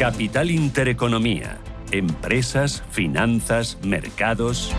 Capital Intereconomía. Empresas, finanzas, mercados.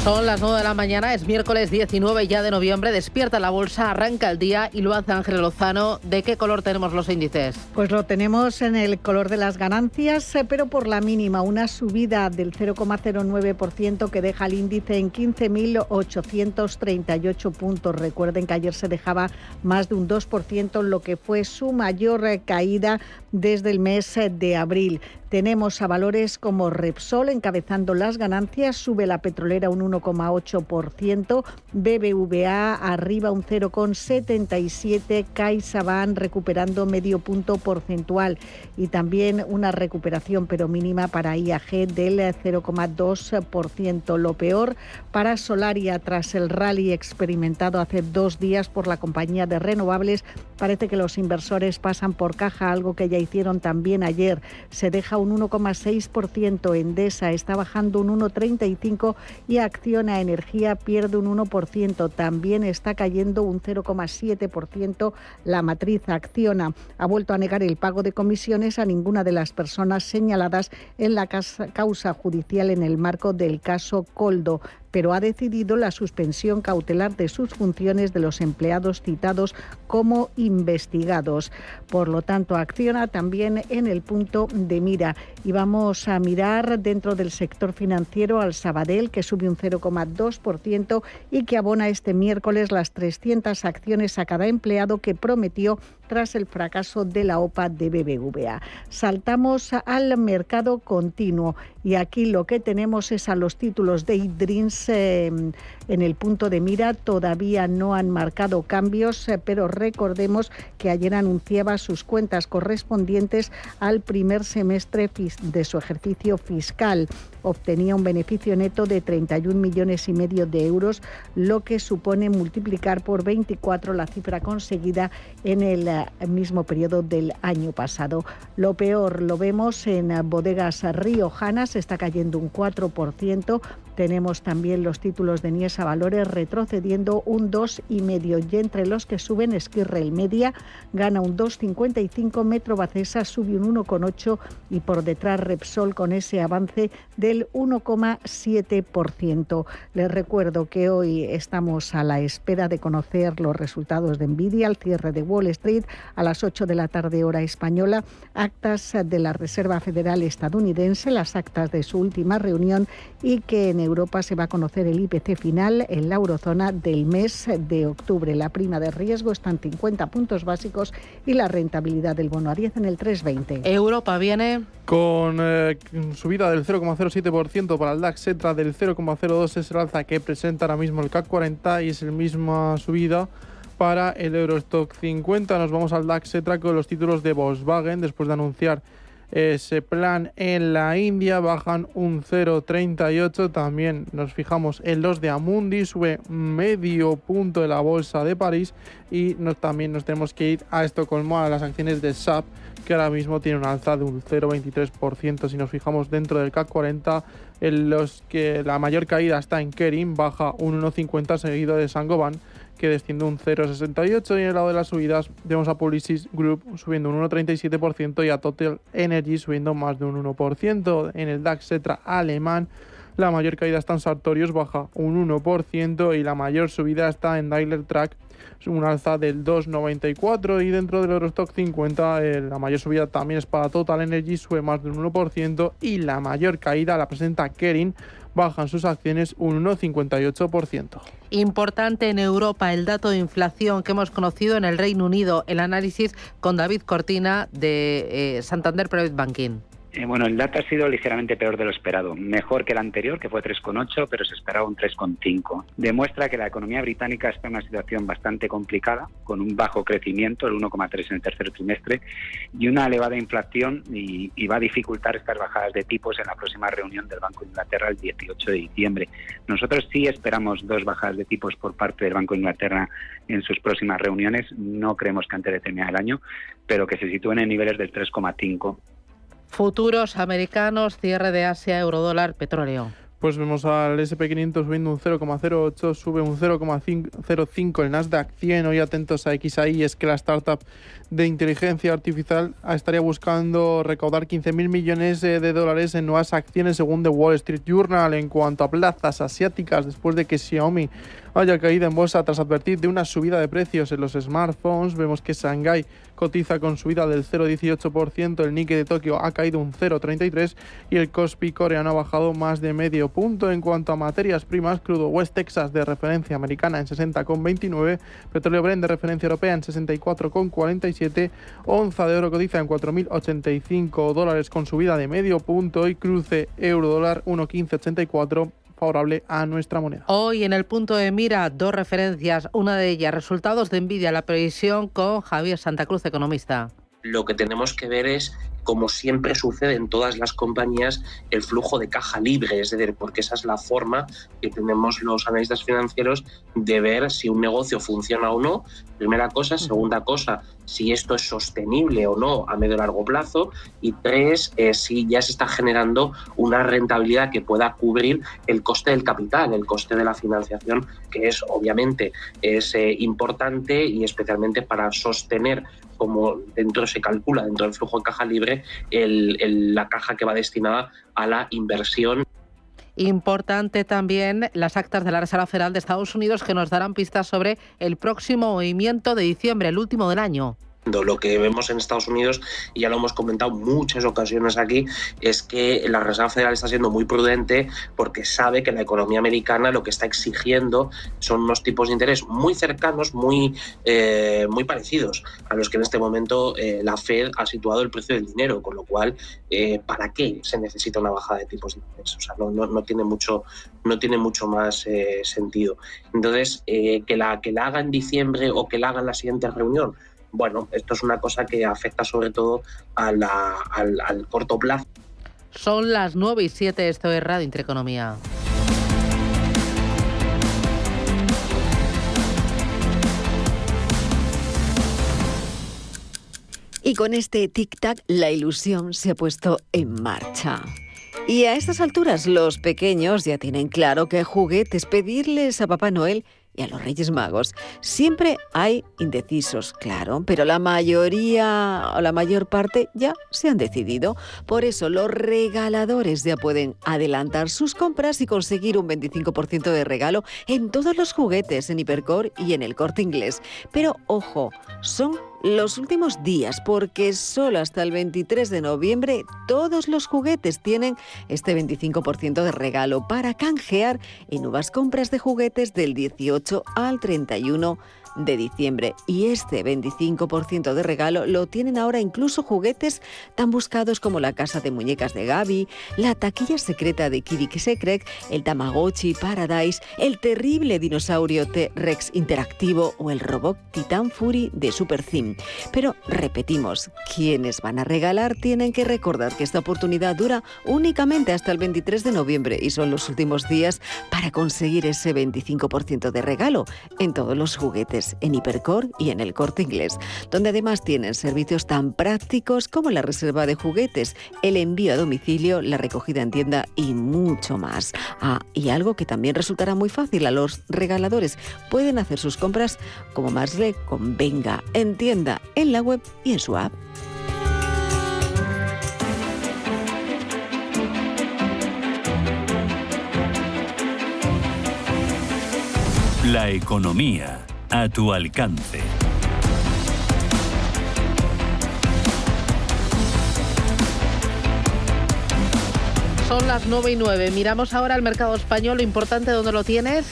Son las 9 de la mañana, es miércoles 19 ya de noviembre, despierta la bolsa, arranca el día y lo hace Ángel Lozano. ¿De qué color tenemos los índices? Pues lo tenemos en el color de las ganancias, pero por la mínima, una subida del 0,09% que deja el índice en 15.838 puntos. Recuerden que ayer se dejaba más de un 2%, lo que fue su mayor caída desde el mes de abril. Tenemos a valores como Repsol encabezando las ganancias, sube la petrolera un 1,8%, BBVA arriba un 0,77%, CaixaBank recuperando medio punto porcentual y también una recuperación pero mínima para IAG del 0,2%. Lo peor para Solaria tras el rally experimentado hace 2 días por la compañía de renovables. Parece que los inversores pasan por caja, algo que ya hicieron también ayer. Se deja un 1,6%, Endesa está bajando un 1,35% y Acciona Energía pierde un 1%, también está cayendo un 0,7%. La matriz Acciona ha vuelto a negar el pago de comisiones a ninguna de las personas señaladas en la causa judicial en el marco del caso Coldo, pero ha decidido la suspensión cautelar de sus funciones de los empleados citados como investigados. Por lo tanto, Acciona también en el punto de mira. Y vamos a mirar dentro del sector financiero al Sabadell, que sube un 0,2% y que abona este miércoles las 300 acciones a cada empleado que prometió tras el fracaso de la OPA de BBVA. Saltamos al mercado continuo y aquí lo que tenemos es a los títulos de eDreams en el punto de mira. Todavía no han marcado cambios, pero recordemos que ayer anunciaba sus cuentas correspondientes al primer semestre de su ejercicio fiscal. Obtenía un beneficio neto de 31,5 millones de euros, lo que supone multiplicar por 24 la cifra conseguida en el mismo periodo del año pasado. Lo peor lo vemos en bodegas riojanas, está cayendo un 4%. Tenemos también los títulos de Niesa Valores retrocediendo un 2,5%, y entre los que suben Esquirrel Media gana un 2,55%, Metrovacesa sube un 1,8% y por detrás Repsol con ese avance del 1,7%. Les recuerdo que hoy estamos a la espera de conocer los resultados de Nvidia al cierre de Wall Street a las 8 de la tarde hora española, actas de la Reserva Federal estadounidense, las actas de su última reunión, y que en Europa se va a conocer el IPC final en la eurozona del mes de octubre. La prima de riesgo está en 50 puntos básicos y la rentabilidad del bono a 10 en el 3,20. Europa viene con subida del 0,07% para el DAX, Xetra del 0,02%, es el alza que presenta ahora mismo el CAC 40 y es la misma subida para el Eurostock 50. Nos vamos al DAX Xetra con los títulos de Volkswagen después de anunciar ese plan en la India, bajan un 0,38%. También nos fijamos en los de Amundi, sube medio punto de la bolsa de París y también nos tenemos que ir a Estocolmo, a las acciones de SAP, que ahora mismo tiene una alza de un 0,23%. Si nos fijamos dentro del CAC 40, en los que la mayor caída está en Kering, baja un 1,50%, seguido de Saint-Gobain, que desciende un 0,68%, y en el lado de las subidas vemos a Publicis Group subiendo un 1,37% y a Total Energy subiendo más de un 1%. En el DAX Xetra alemán, la mayor caída está en Sartorius, baja un 1%, y la mayor subida está en Daimler Truck, un alza del 2,94%, y dentro del Eurostock 50 la mayor subida también es para Total Energy, sube más de un 1%, y la mayor caída la presenta Kering, bajan sus acciones un 1,58%. Importante en Europa el dato de inflación que hemos conocido en el Reino Unido. El análisis con David Cortina de Santander Private Banking. Bueno, el dato ha sido ligeramente peor de lo esperado. Mejor que el anterior, que fue 3,8, pero se esperaba un 3,5. Demuestra que la economía británica está en una situación bastante complicada, con un bajo crecimiento, el 1,3 en el tercer trimestre, y una elevada inflación, y va a dificultar estas bajadas de tipos en la próxima reunión del Banco de Inglaterra el 18 de diciembre. Nosotros sí esperamos 2 bajadas de tipos por parte del Banco de Inglaterra en sus próximas reuniones. No creemos que antes de terminar el año, pero que se sitúen en niveles del 3,5. Futuros americanos, cierre de Asia, eurodólar, petróleo. Pues vemos al SP500 subiendo un 0,08, sube un 0,05 el Nasdaq 100. Hoy atentos a XAI, es que la startup de inteligencia artificial estaría buscando recaudar 15.000 millones de dólares en nuevas acciones según The Wall Street Journal. En cuanto a plazas asiáticas, después de que Xiaomi haya caído en bolsa tras advertir de una subida de precios en los smartphones, vemos que Shanghái cotiza con subida del 0,18%, el Nikkei de Tokio ha caído un 0,33% y el Kospi coreano ha bajado más de medio punto. En cuanto a materias primas, crudo West Texas de referencia americana en 60,29, petróleo Brent de referencia europea en 64,47, onza de oro cotiza en $4.085 con subida de medio punto y cruce euro-dólar 1,1584, favorable a nuestra moneda. Hoy en el punto de mira, dos referencias, una de ellas, resultados de Nvidia, la previsión con Javier Santa Cruz, economista. Lo que tenemos que ver es, como siempre sucede en todas las compañías, el flujo de caja libre, es decir, porque esa es la forma que tenemos los analistas financieros de ver si un negocio funciona o no, primera cosa. Segunda cosa, si esto es sostenible o no a medio y largo plazo, y tres, si ya se está generando una rentabilidad que pueda cubrir el coste del capital, el coste de la financiación, que es obviamente importante, y especialmente para sostener, como se calcula dentro del flujo de caja libre, la caja que va destinada a la inversión. Importante también las actas de la Reserva Federal de Estados Unidos, que nos darán pistas sobre el próximo movimiento de diciembre, el último del año. Lo que vemos en Estados Unidos, y ya lo hemos comentado muchas ocasiones aquí, es que la Reserva Federal está siendo muy prudente porque sabe que la economía americana lo que está exigiendo son unos tipos de interés muy cercanos, muy parecidos a los que en este momento la Fed ha situado el precio del dinero, con lo cual, ¿para qué se necesita una bajada de tipos de interés? O sea, no tiene mucho más sentido. Entonces, que la haga en diciembre o que la haga en la siguiente reunión, bueno, esto es una cosa que afecta sobre todo al corto plazo. Son las 9:07, esto es Radio Intereconomía. Y con este tic-tac, la ilusión se ha puesto en marcha. Y a estas alturas, los pequeños ya tienen claro qué juguetes pedirles a Papá Noel y a los Reyes Magos. Siempre hay indecisos, claro, pero la mayoría o la mayor parte ya se han decidido. Por eso los regaladores ya pueden adelantar sus compras y conseguir un 25% de regalo en todos los juguetes en Hipercor y en el Corte Inglés. Pero ojo, son los últimos días, porque solo hasta el 23 de noviembre todos los juguetes tienen este 25% de regalo para canjear en nuevas compras de juguetes del 18 al 31 de diciembre. Y este 25% de regalo lo tienen ahora incluso juguetes tan buscados como la casa de muñecas de Gaby, la taquilla secreta de Kiri Secret, el Tamagotchi Paradise, el terrible dinosaurio T-Rex interactivo o el robot Titan Fury de Super Theme. Pero repetimos, quienes van a regalar tienen que recordar que esta oportunidad dura únicamente hasta el 23 de noviembre y son los últimos días para conseguir ese 25% de regalo en todos los juguetes en Hipercor y en el Corte Inglés, donde además tienen servicios tan prácticos como la reserva de juguetes, el envío a domicilio, la recogida en tienda y mucho más. Y algo que también resultará muy fácil a los regaladores: pueden hacer sus compras como más le convenga, en tienda, en la web y en su app. La economía a tu alcance. Son las 9:09. Miramos ahora al mercado español. Lo importante, ¿dónde lo tienes?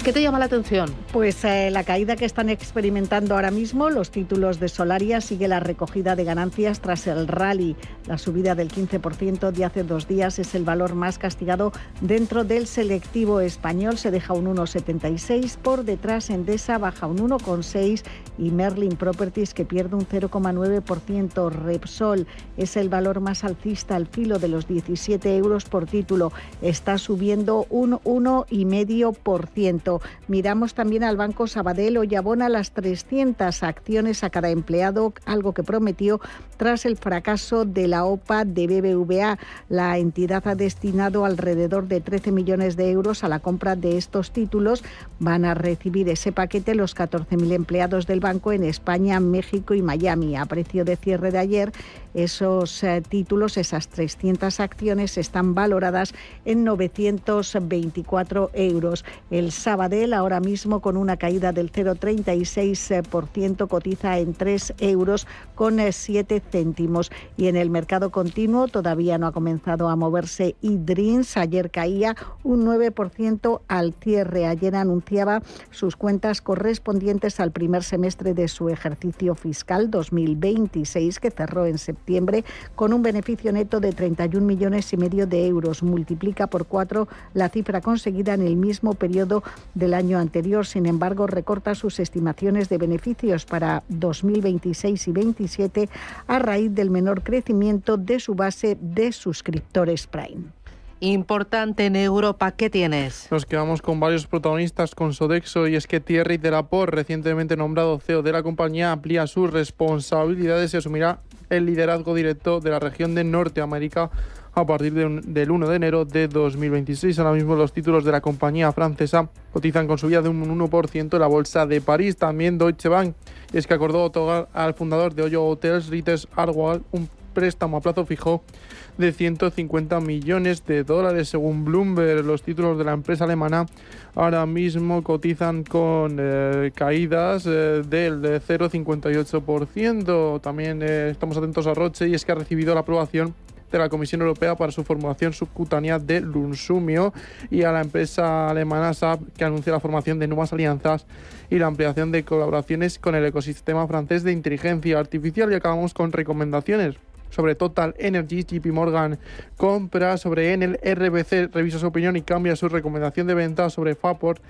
¿Qué te llama la atención? Pues la caída que están experimentando ahora mismo los títulos de Solaria. Sigue la recogida de ganancias tras el rally. La subida del 15% de hace 2 días es el valor más castigado dentro del selectivo español. Se deja un 1,76, por detrás Endesa baja un 1,6 y Merlin Properties, que pierde un 0,9%. Repsol es el valor más alcista al filo de los 17 euros por título. Está subiendo un 1,5%. 1%. Miramos también al Banco Sabadell. Hoy abona las 300 acciones a cada empleado, algo que prometió tras el fracaso de la OPA de BBVA. La entidad ha destinado alrededor de 13 millones de euros a la compra de estos títulos. Van a recibir ese paquete los 14.000 empleados del banco en España, México y Miami. A precio de cierre de ayer, esos títulos, esas 300 acciones, están valoradas en 924 euros. El Sabadell, ahora mismo con una caída del 0,36%, cotiza en 3 euros con 7 céntimos. Y en el mercado continuo todavía no ha comenzado a moverse eDreams. Ayer caía un 9% al cierre. Ayer anunciaba sus cuentas correspondientes al primer semestre de su ejercicio fiscal 2026, que cerró en septiembre con un beneficio neto de 31,5 millones de euros. Multiplica por 4 la cifra conseguida en el mismo periodo del año anterior. Sin embargo, recorta sus estimaciones de beneficios para 2026 y 2027 a raíz del menor crecimiento de su base de suscriptores Prime. Importante en Europa, ¿qué tienes? Nos quedamos con varios protagonistas con Sodexo, y es que Thierry Delaporte, recientemente nombrado CEO de la compañía, amplía sus responsabilidades y asumirá el liderazgo directo de la región de Norteamérica a partir del 1 de enero de 2026. Ahora mismo los títulos de la compañía francesa cotizan con subida de un 1% en la bolsa de París. También Deutsche Bank, y es que acordó otorgar al fundador de Hoyo Hotels, Ritz Arwal, un préstamo a plazo fijo de 150 millones de dólares. Según Bloomberg, los títulos de la empresa alemana ahora mismo cotizan con caídas del 0,58%. También estamos atentos a Roche, y es que ha recibido la aprobación de la Comisión Europea para su formulación subcutánea de Lunsumio, y a la empresa alemana SAP, que anuncia la formación de nuevas alianzas y la ampliación de colaboraciones con el ecosistema francés de inteligencia artificial. Y acabamos con recomendaciones sobre Total Energy. JP Morgan compra sobre Enel. RBC revisa su opinión y cambia su recomendación de venta sobre Fraport.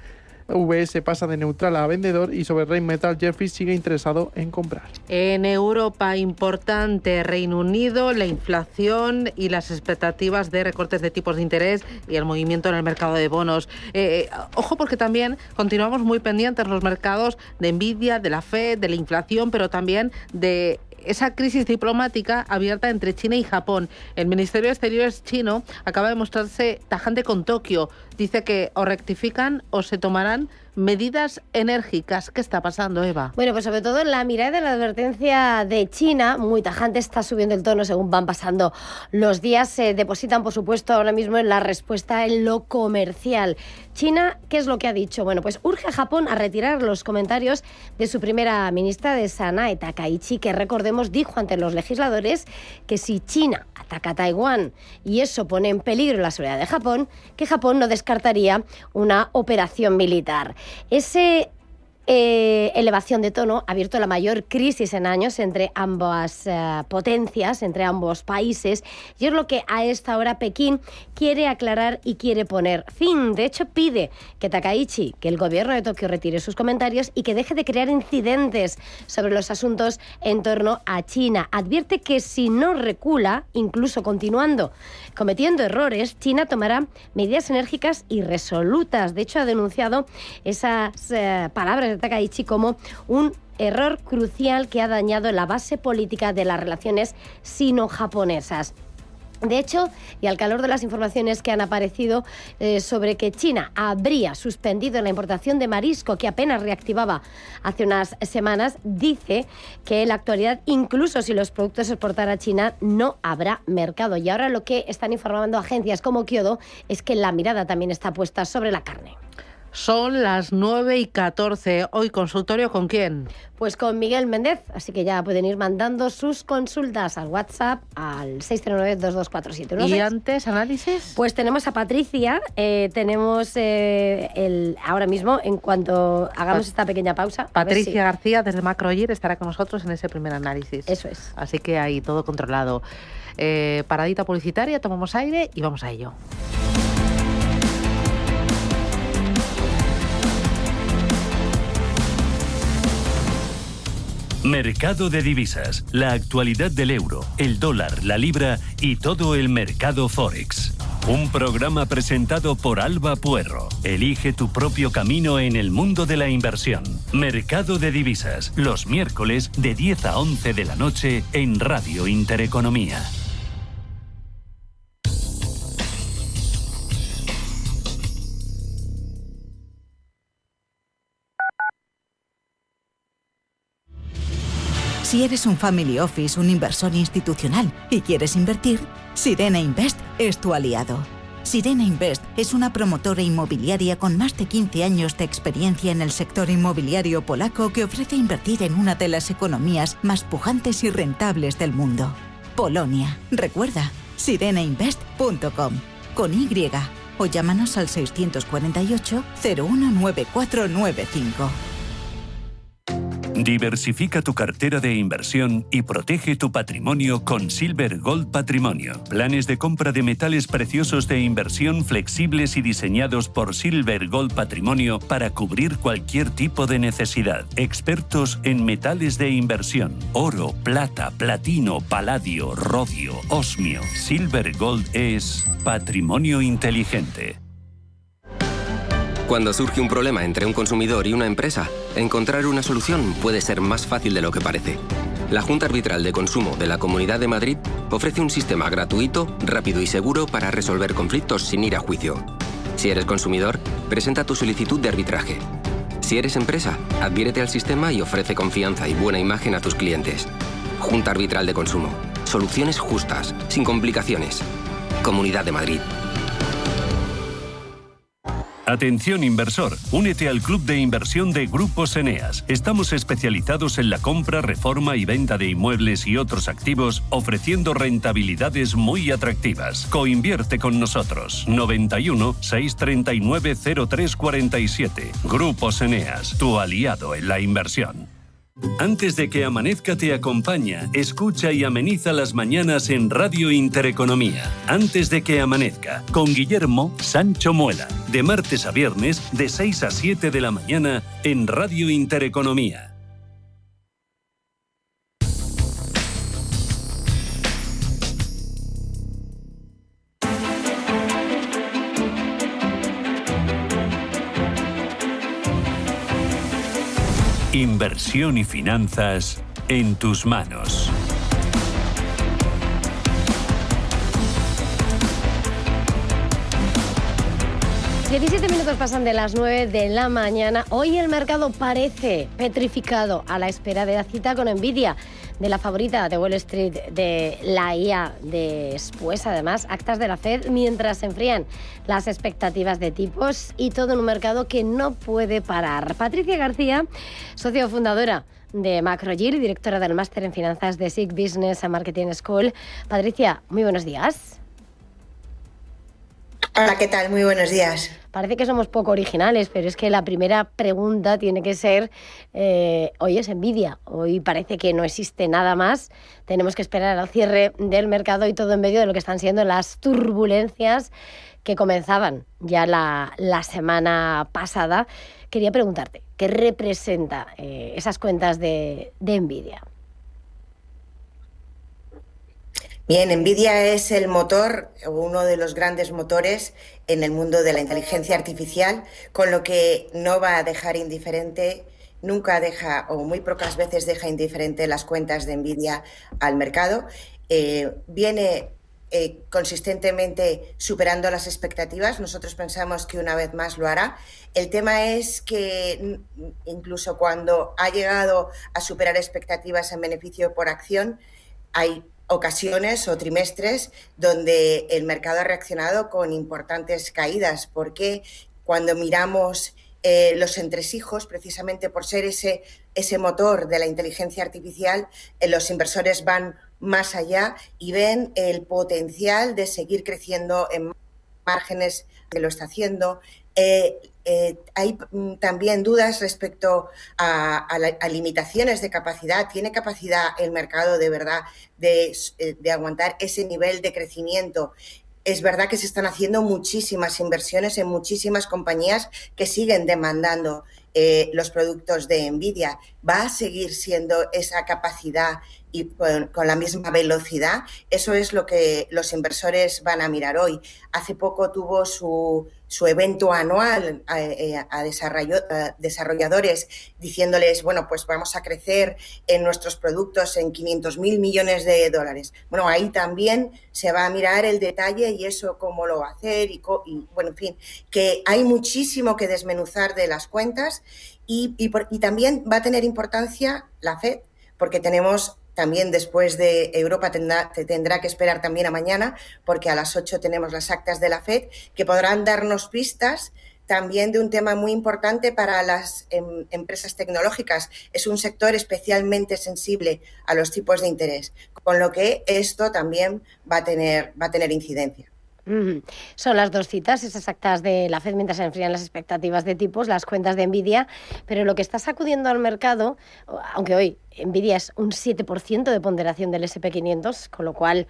VS pasa de neutral a vendedor, y sobre Rheinmetall Jefferies sigue interesado en comprar. En Europa, importante, Reino Unido, la inflación y las expectativas de recortes de tipos de interés y el movimiento en el mercado de bonos. Ojo, porque también continuamos muy pendientes los mercados de Nvidia, de la Fed, de la inflación, pero también de esa crisis diplomática abierta entre China y Japón. El Ministerio de Exteriores chino acaba de mostrarse tajante con Tokio. Dice que o rectifican o se tomarán medidas enérgicas. ¿Qué está pasando, Eva? Bueno, pues sobre todo la mirada de la advertencia de China, muy tajante, está subiendo el tono según van pasando los días. Se depositan, por supuesto, ahora mismo en la respuesta en lo comercial. China, ¿qué es lo que ha dicho? Bueno, pues urge a Japón a retirar los comentarios de su primera ministra, de Sanae Takaichi, que, recordemos, dijo ante los legisladores que si China ataca a Taiwán y eso pone en peligro la seguridad de Japón, que Japón no descartaría una operación militar. Ese elevación de tono ha abierto la mayor crisis en años entre ambas potencias, entre ambos países, y es lo que a esta hora Pekín quiere aclarar y quiere poner fin. De hecho, pide que Takaichi, que el gobierno de Tokio retire sus comentarios y que deje de crear incidentes sobre los asuntos en torno a China. Advierte que si no recula, incluso continuando cometiendo errores, China tomará medidas enérgicas y resolutas. De hecho, ha denunciado esas palabras de Takaichi como un error crucial que ha dañado la base política de las relaciones sino-japonesas. De hecho, y al calor de las informaciones que han aparecido sobre que China habría suspendido la importación de marisco, que apenas reactivaba hace unas semanas, dice que en la actualidad, incluso si los productos se exportaran a China, no habrá mercado. Y ahora lo que están informando agencias como Kyodo es que la mirada también está puesta sobre la carne. Son las 9:14. Hoy consultorio, ¿con quién? Pues con Miguel Méndez, así que ya pueden ir mandando sus consultas al WhatsApp al 639-224716. ¿Y antes análisis? Pues tenemos a Patricia, tenemos ahora mismo, en cuanto hagamos esta pequeña pausa. Patricia García, desde Macroyer, estará con nosotros en ese primer análisis. Eso es. Así que ahí todo controlado. Paradita publicitaria, tomamos aire y vamos a ello. Mercado de divisas, la actualidad del euro, el dólar, la libra y todo el mercado Forex. Un programa presentado por Alba Puerro. Elige tu propio camino en el mundo de la inversión. Mercado de divisas, los miércoles de 10 a 11 de la noche en Radio Intereconomía. Si eres un family office, un inversor institucional y quieres invertir, Sirena Invest es tu aliado. Sirena Invest es una promotora inmobiliaria con más de 15 años de experiencia en el sector inmobiliario polaco que ofrece invertir en una de las economías más pujantes y rentables del mundo. Polonia. Recuerda, sirenainvest.com con Y o llámanos al 648 019495. Diversifica tu cartera de inversión y protege tu patrimonio con Silver Gold Patrimonio. Planes de compra de metales preciosos de inversión flexibles y diseñados por Silver Gold Patrimonio para cubrir cualquier tipo de necesidad. Expertos en metales de inversión: oro, plata, platino, paladio, rodio, osmio. Silver Gold es patrimonio inteligente. Cuando surge un problema entre un consumidor y una empresa, encontrar una solución puede ser más fácil de lo que parece. La Junta Arbitral de Consumo de la Comunidad de Madrid ofrece un sistema gratuito, rápido y seguro para resolver conflictos sin ir a juicio. Si eres consumidor, presenta tu solicitud de arbitraje. Si eres empresa, adhiérete al sistema y ofrece confianza y buena imagen a tus clientes. Junta Arbitral de Consumo. Soluciones justas, sin complicaciones. Comunidad de Madrid. Atención inversor, únete al club de inversión de Grupos Eneas. Estamos especializados en la compra, reforma y venta de inmuebles y otros activos, ofreciendo rentabilidades muy atractivas. Coinvierte con nosotros. 91 639 0347. Grupos Eneas, tu aliado en la inversión. Antes de que amanezca te acompaña, escucha y ameniza las mañanas en Radio Intereconomía. Antes de que amanezca, con Guillermo Sancho Muela, de martes a viernes, de 6 a 7 de la mañana, en Radio Intereconomía. Inversión y finanzas en tus manos. Diecisiete minutos pasan de las 9 de la mañana. Hoy el mercado parece petrificado a la espera de la cita con Nvidia, de la favorita de Wall Street, de la IA. Después, además, actas de la Fed, mientras se enfrían las expectativas de tipos y todo en un mercado que no puede parar. Patricia García, socio fundadora de MacroGill y directora del máster en finanzas de SIG Business and Marketing School. Patricia, muy buenos días. Hola, ¿qué tal? Muy buenos días. Parece que somos poco originales, pero es que la primera pregunta tiene que ser, hoy es Nvidia, hoy parece que no existe nada más, tenemos que esperar al cierre del mercado y todo en medio de lo que están siendo las turbulencias que comenzaban ya la semana pasada. Quería preguntarte, ¿qué representa esas cuentas de Nvidia? Bien, Nvidia es el motor, uno de los grandes motores en el mundo de la inteligencia artificial, con lo que no va a dejar indiferente, nunca deja o muy pocas veces deja indiferente las cuentas de Nvidia al mercado. Viene consistentemente superando las expectativas. Nosotros pensamos que una vez más lo hará. El tema es que incluso cuando ha llegado a superar expectativas en beneficio por acción, hay ocasiones o trimestres donde el mercado ha reaccionado con importantes caídas, porque cuando miramos los entresijos, precisamente por ser ese motor de la inteligencia artificial, los inversores van más allá y ven el potencial de seguir creciendo en márgenes que lo está haciendo. Hay también dudas respecto a limitaciones de capacidad. ¿Tiene capacidad el mercado de verdad de aguantar ese nivel de crecimiento? Es verdad que se están haciendo muchísimas inversiones en muchísimas compañías que siguen demandando los productos de Nvidia. ¿Va a seguir siendo esa capacidad y con la misma velocidad, eso es lo que los inversores van a mirar hoy. Hace poco tuvo su evento anual a desarrolladores diciéndoles, bueno, pues vamos a crecer en nuestros productos en 500.000 millones de dólares. Bueno, ahí también se va a mirar el detalle y eso cómo lo va a hacer y bueno, en fin, que hay muchísimo que desmenuzar de las cuentas y también va a tener importancia la FED, porque tenemos también después de Europa tendrá que esperar también a mañana, porque a las 8 tenemos las actas de la FED, que podrán darnos pistas también de un tema muy importante para las empresas tecnológicas. Es un sector especialmente sensible a los tipos de interés, con lo que esto también va a tener incidencia. Son las dos citas, esas actas de la FED mientras se enfrían las expectativas de tipos, las cuentas de Nvidia, pero lo que está sacudiendo al mercado, aunque hoy Nvidia es un 7% de ponderación del SP500, con lo cual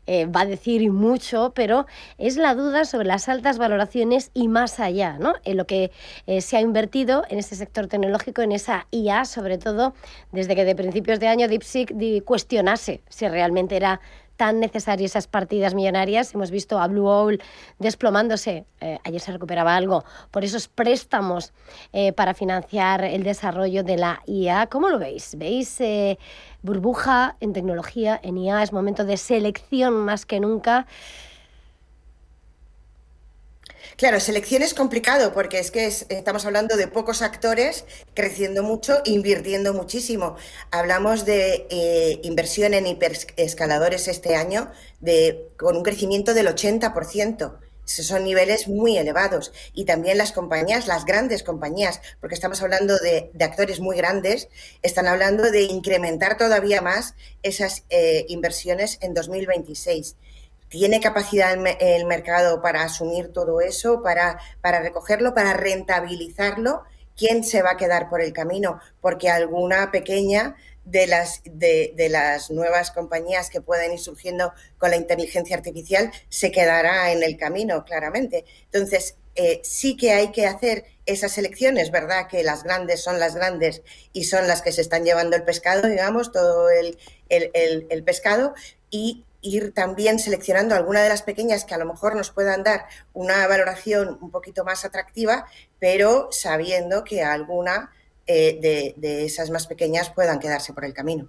va a decir mucho, pero es la duda sobre las altas valoraciones y más allá, ¿no? En lo que se ha invertido en este sector tecnológico, en esa IA, sobre todo desde que de principios de año DeepSeek cuestionase si realmente era tan necesarias esas partidas millonarias. Hemos visto a Blue Owl desplomándose, ayer se recuperaba algo, por esos préstamos para financiar el desarrollo de la IA. ¿Cómo lo veis? ¿Veis burbuja en tecnología, en IA? ¿Es momento de selección más que nunca? Claro, selección es complicado porque es que estamos hablando de pocos actores creciendo mucho, invirtiendo muchísimo. Hablamos de inversión en hiperescaladores este año con un crecimiento del 80%. Esos son niveles muy elevados. Y también las compañías, las grandes compañías, porque estamos hablando de actores muy grandes, están hablando de incrementar todavía más esas inversiones en 2026. ¿Tiene capacidad el mercado para asumir todo eso, para recogerlo, para rentabilizarlo? ¿Quién se va a quedar por el camino? Porque alguna pequeña de las nuevas compañías que pueden ir surgiendo con la inteligencia artificial se quedará en el camino, claramente. Entonces, sí que hay que hacer esas elecciones, ¿verdad? Que las grandes son las grandes y son las que se están llevando el pescado, digamos, todo el pescado, y ir también seleccionando alguna de las pequeñas que a lo mejor nos puedan dar una valoración un poquito más atractiva, pero sabiendo que alguna de esas más pequeñas puedan quedarse por el camino.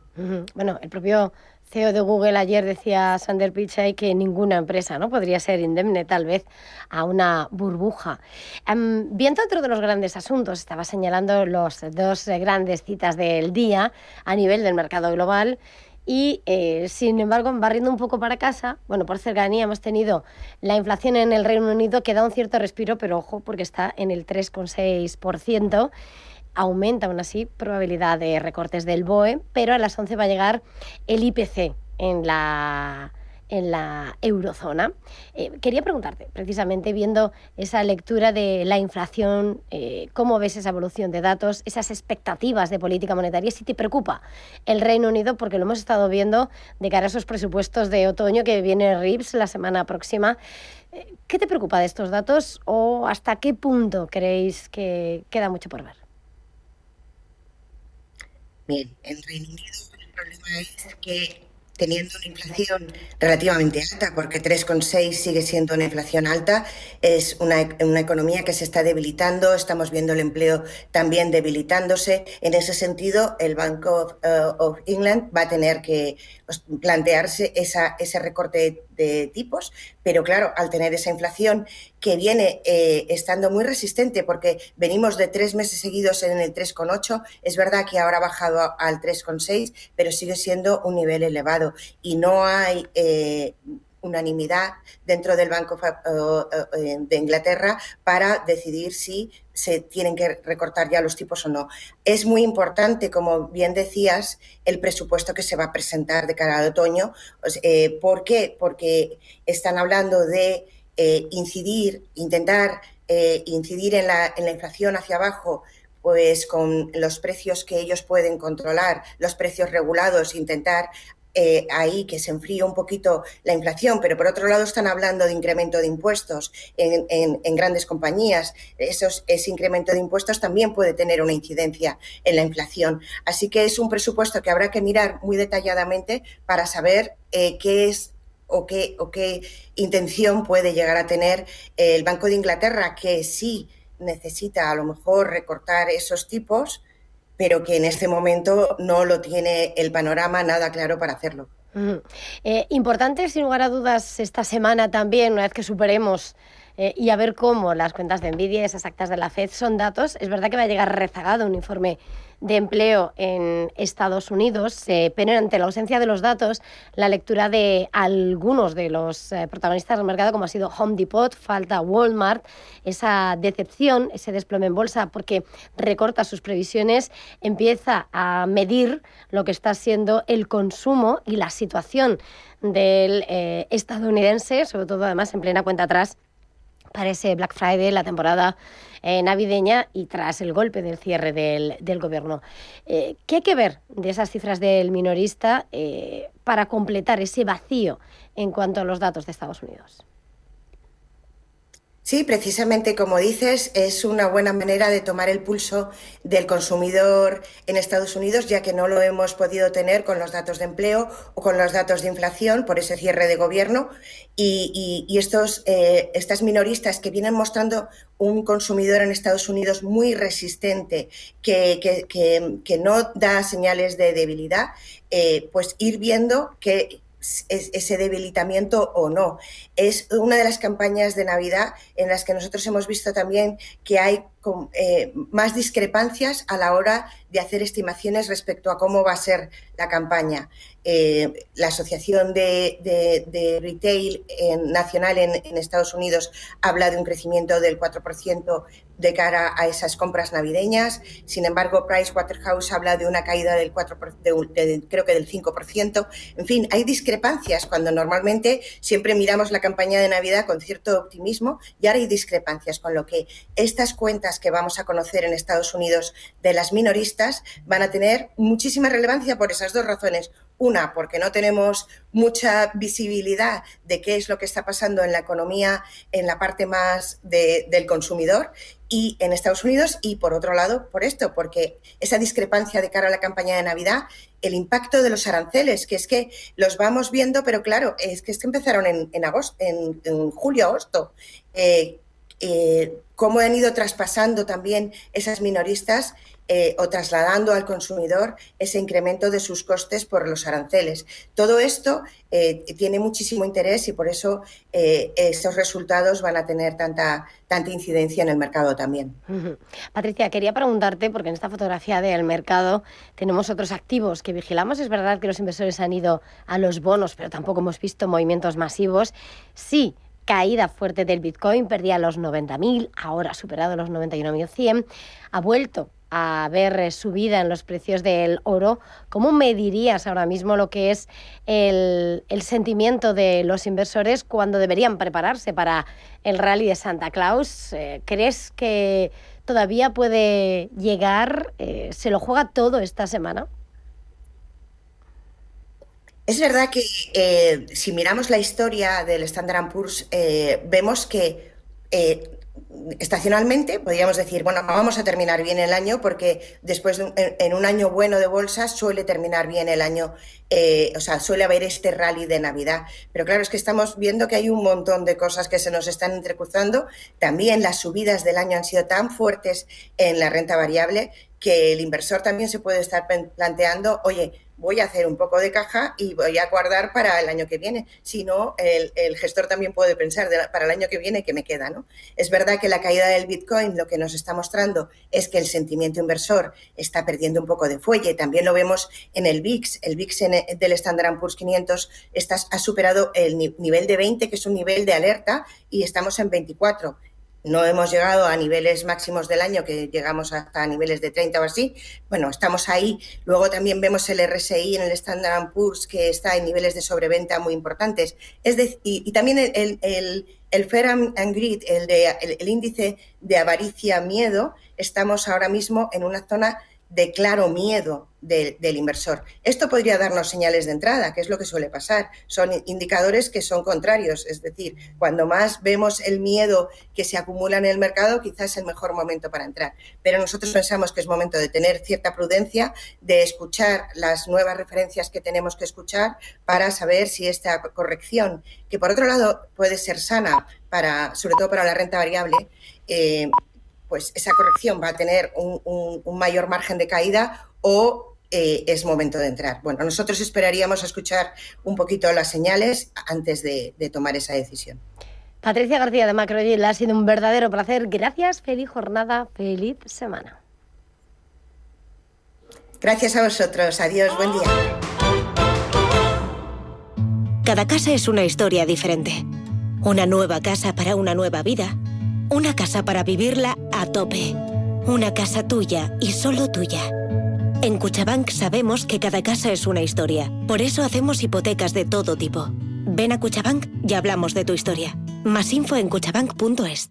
Bueno, el propio CEO de Google ayer decía, Sundar Pichai, que ninguna empresa no podría ser indemne tal vez a una burbuja. Viendo otro de los grandes asuntos, estaba señalando los dos grandes citas del día a nivel del mercado global. Y, sin embargo, barriendo un poco para casa, bueno, por cercanía hemos tenido la inflación en el Reino Unido que da un cierto respiro, pero ojo, porque está en el 3,6%. Aumenta aún así probabilidad de recortes del BOE, pero a las 11 va a llegar el IPC en la eurozona. Quería preguntarte, precisamente viendo esa lectura de la inflación, ¿cómo ves esa evolución de datos, esas expectativas de política monetaria? Si te preocupa el Reino Unido, porque lo hemos estado viendo de cara a esos presupuestos de otoño que viene RIPS la semana próxima. ¿Qué te preocupa de estos datos o hasta qué punto creéis que queda mucho por ver? Bien, el Reino Unido, el problema es que teniendo una inflación relativamente alta, porque 3,6 sigue siendo una inflación alta, es una economía que se está debilitando, estamos viendo el empleo también debilitándose. En ese sentido, el Bank of England va a tener que plantearse ese recorte de tipos, pero claro, al tener esa inflación que viene estando muy resistente, porque venimos de 3 meses seguidos en el 3,8, es verdad que ahora ha bajado al 3,6, pero sigue siendo un nivel elevado y no hay unanimidad dentro del Banco de Inglaterra para decidir si se tienen que recortar ya los tipos o no. Es muy importante, como bien decías, el presupuesto que se va a presentar de cara al otoño. ¿Por qué? Porque están hablando de intentar incidir en la inflación hacia abajo, pues con los precios que ellos pueden controlar, los precios regulados, intentar ahí que se enfríe un poquito la inflación, pero por otro lado están hablando de incremento de impuestos en grandes compañías. Ese incremento de impuestos también puede tener una incidencia en la inflación. Así que es un presupuesto que habrá que mirar muy detalladamente para saber qué es o qué intención puede llegar a tener el Banco de Inglaterra, que sí necesita a lo mejor recortar esos tipos, pero que en este momento no lo tiene el panorama nada claro para hacerlo. Importante, sin lugar a dudas, esta semana también, una vez que superemos y a ver cómo las cuentas de Nvidia y esas actas de la FED son datos. Es verdad que va a llegar rezagado un informe de empleo en Estados Unidos, pero ante la ausencia de los datos, la lectura de algunos de los protagonistas del mercado, como ha sido Home Depot, falta Walmart, esa decepción, ese desplome en bolsa, porque recorta sus previsiones, empieza a medir lo que está siendo el consumo y la situación del estadounidense, sobre todo además en plena cuenta atrás para ese Black Friday, la temporada navideña y tras el golpe del cierre del gobierno. ¿Qué hay que ver de esas cifras del minorista para completar ese vacío en cuanto a los datos de Estados Unidos? Sí, precisamente como dices, es una buena manera de tomar el pulso del consumidor en Estados Unidos, ya que no lo hemos podido tener con los datos de empleo o con los datos de inflación por ese cierre de gobierno. Y estas minoristas que vienen mostrando un consumidor en Estados Unidos muy resistente, que no da señales de debilidad, pues ir viendo que ese debilitamiento o no. Es una de las campañas de Navidad en las que nosotros hemos visto también que hay más discrepancias a la hora de hacer estimaciones respecto a cómo va a ser la campaña. La Asociación de Retail Nacional en Estados Unidos habla de un crecimiento del 4% de cara a esas compras navideñas. Sin embargo, Pricewaterhouse habla de una caída del 4%, creo que del 5%. En fin, hay discrepancias cuando normalmente siempre miramos la campaña de Navidad con cierto optimismo, y ahora hay discrepancias, con lo que estas cuentas que vamos a conocer en Estados Unidos de las minoristas van a tener muchísima relevancia por esas dos razones. Una, porque no tenemos mucha visibilidad de qué es lo que está pasando en la economía, en la parte más del consumidor y en Estados Unidos, y por otro lado, por esto, porque esa discrepancia de cara a la campaña de Navidad, el impacto de los aranceles, que es que los vamos viendo, pero claro, es que empezaron en julio, agosto. Cómo han ido traspasando también esas minoristas o trasladando al consumidor ese incremento de sus costes por los aranceles. Todo esto tiene muchísimo interés y por eso estos resultados van a tener tanta incidencia en el mercado también. Patricia, quería preguntarte, porque en esta fotografía del mercado tenemos otros activos que vigilamos. Es verdad que los inversores han ido a los bonos, pero tampoco hemos visto movimientos masivos. Sí, caída fuerte del Bitcoin, perdía los 90.000, ahora ha superado los 91.100, ha vuelto a ver subida en los precios del oro. ¿Cómo medirías ahora mismo lo que es el sentimiento de los inversores cuando deberían prepararse para el rally de Santa Claus? ¿Crees que todavía puede llegar? ¿Se lo juega todo esta semana? Es verdad que si miramos la historia del Standard & Poor's, vemos que estacionalmente podríamos decir, bueno, vamos a terminar bien el año, porque después en un año bueno de bolsa suele terminar bien el año, suele haber este rally de Navidad. Pero claro, es que estamos viendo que hay un montón de cosas que se nos están entrecruzando. También las subidas del año han sido tan fuertes en la renta variable que el inversor también se puede estar planteando, oye, voy a hacer un poco de caja y voy a guardar para el año que viene. Si no, el gestor también puede pensar para el año que viene qué me queda, ¿no? Es verdad que la caída del Bitcoin lo que nos está mostrando es que el sentimiento inversor está perdiendo un poco de fuelle. También lo vemos en el VIX. El VIX del Standard & Poor's 500 ha superado el nivel de 20, que es un nivel de alerta, y estamos en 24. No hemos llegado a niveles máximos del año, que llegamos hasta niveles de 30 o así. Bueno, estamos ahí. Luego también vemos el RSI en el Standard & Poor's, que está en niveles de sobreventa muy importantes. Y también el Fear and Greed, el índice de avaricia, miedo, estamos ahora mismo en una zona de claro miedo del inversor. Esto podría darnos señales de entrada, que es lo que suele pasar. Son indicadores que son contrarios, es decir, cuando más vemos el miedo que se acumula en el mercado, quizás es el mejor momento para entrar. Pero nosotros pensamos que es momento de tener cierta prudencia, de escuchar las nuevas referencias que tenemos que escuchar para saber si esta corrección, que por otro lado puede ser sana, sobre todo para la renta variable, pues esa corrección va a tener un mayor margen de caída o es momento de entrar. Bueno, nosotros esperaríamos a escuchar un poquito las señales antes de tomar esa decisión. Patricia García de Macroyield, ha sido un verdadero placer. Gracias, feliz jornada, feliz semana. Gracias a vosotros. Adiós, buen día. Cada casa es una historia diferente. Una nueva casa para una nueva vida. Una casa para vivirla a tope. Una casa tuya y solo tuya. En Cuchabank sabemos que cada casa es una historia. Por eso hacemos hipotecas de todo tipo. Ven a Cuchabank y hablamos de tu historia. Más info en cuchabank.es.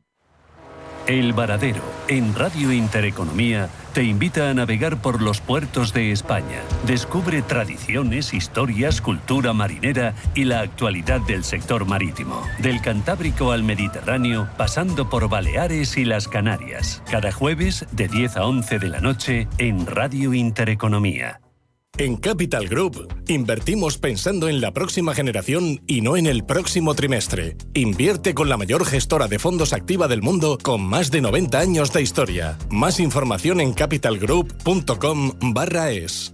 El Varadero, en Radio Intereconomía, te invita a navegar por los puertos de España. Descubre tradiciones, historias, cultura marinera y la actualidad del sector marítimo. Del Cantábrico al Mediterráneo, pasando por Baleares y las Canarias. Cada jueves, de 10 a 11 de la noche, en Radio Intereconomía. En Capital Group, invertimos pensando en la próxima generación y no en el próximo trimestre. Invierte con la mayor gestora de fondos activa del mundo con más de 90 años de historia. Más información en capitalgroup.com/es.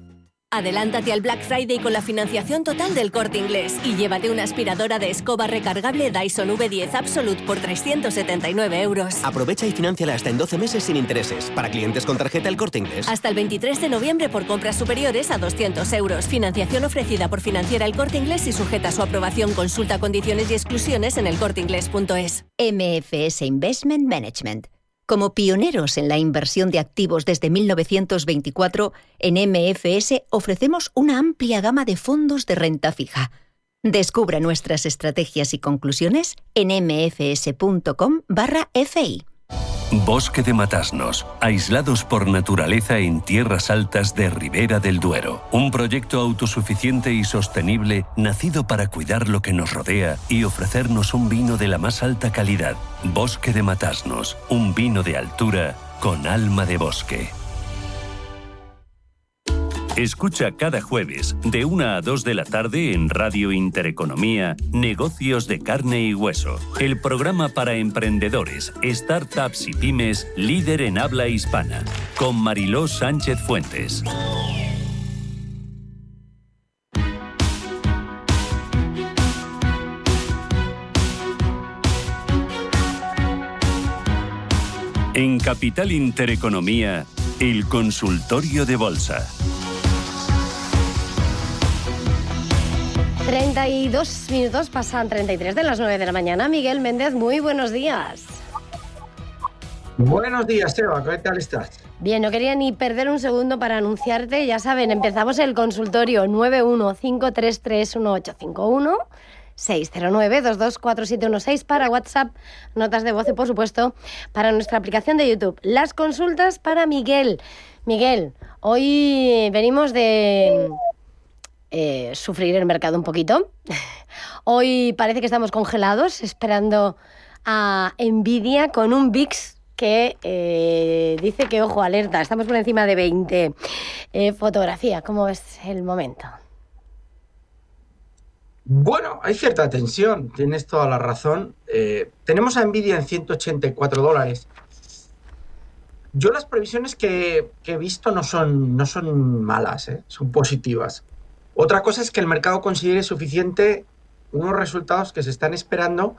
Adelántate al Black Friday con la financiación total del Corte Inglés y llévate una aspiradora de escoba recargable Dyson V10 Absolute por 379 €. Aprovecha y finánciala hasta en 12 meses sin intereses. Para clientes con tarjeta El Corte Inglés. Hasta el 23 de noviembre por compras superiores a 200 €. Financiación ofrecida por Financiera El Corte Inglés y sujeta a su aprobación. Consulta condiciones y exclusiones en elcorteinglés.es. MFS Investment Management. Como pioneros en la inversión de activos desde 1924, en MFS ofrecemos una amplia gama de fondos de renta fija. Descubra nuestras estrategias y conclusiones en mfs.com/fi. Bosque de Matasnos, aislados por naturaleza en tierras altas de Ribera del Duero. Un proyecto autosuficiente y sostenible nacido para cuidar lo que nos rodea y ofrecernos un vino de la más alta calidad. Bosque de Matasnos, un vino de altura con alma de bosque. Escucha cada jueves, de 1 a 2 de la tarde en Radio Intereconomía, Negocios de Carne y Hueso. El programa para emprendedores, startups y pymes, líder en habla hispana. Con Mariló Sánchez Fuentes. En Capital Intereconomía, el consultorio de bolsa. 32 minutos, pasan 33 de las 9 de la mañana. Miguel Méndez, muy buenos días. Buenos días, Eva, ¿qué tal estás? Bien, no quería ni perder un segundo para anunciarte. Ya saben, empezamos el consultorio 915331851, 609224716 para WhatsApp, notas de voz y, por supuesto, para nuestra aplicación de YouTube. Las consultas para Miguel. Miguel, hoy venimos de sufrir el mercado un poquito. Hoy parece que estamos congelados esperando a Nvidia con un VIX que dice que, ojo, alerta, estamos por encima de 20. Fotografía, ¿cómo es el momento? Bueno, hay cierta tensión, tienes toda la razón. Tenemos a Nvidia en $184. Yo las previsiones que he visto no son malas, son positivas. Otra cosa es que el mercado considere suficiente unos resultados que se están esperando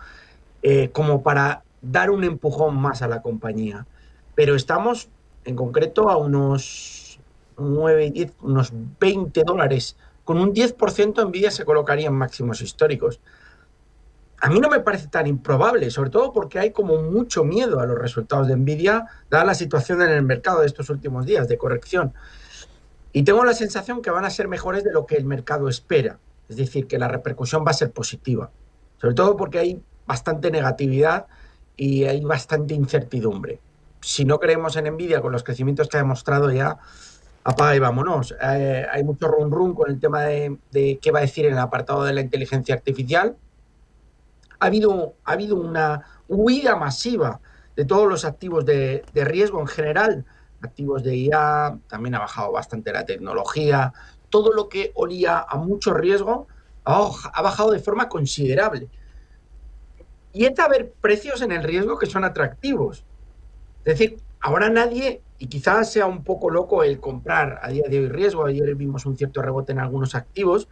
como para dar un empujón más a la compañía. Pero estamos en concreto a unos 9 y 10, unos $20. Con un 10% Nvidia se colocaría en máximos históricos. A mí no me parece tan improbable, sobre todo porque hay como mucho miedo a los resultados de Nvidia, dada la situación en el mercado de estos últimos días de corrección. Y tengo la sensación que van a ser mejores de lo que el mercado espera. Es decir, que la repercusión va a ser positiva. Sobre todo porque hay bastante negatividad y hay bastante incertidumbre. Si no creemos en Nvidia con los crecimientos que ha demostrado ya, apaga y vámonos. Hay mucho run con el tema de qué va a decir en el apartado de la inteligencia artificial. Ha habido una huida masiva de todos los activos de riesgo en general, activos de IA, también ha bajado bastante la tecnología, todo lo que olía a mucho riesgo ha bajado de forma considerable. Y es de haber precios en el riesgo que son atractivos. Es decir, ahora nadie, y quizás sea un poco loco el comprar a día de hoy riesgo, ayer vimos un cierto rebote en algunos activos,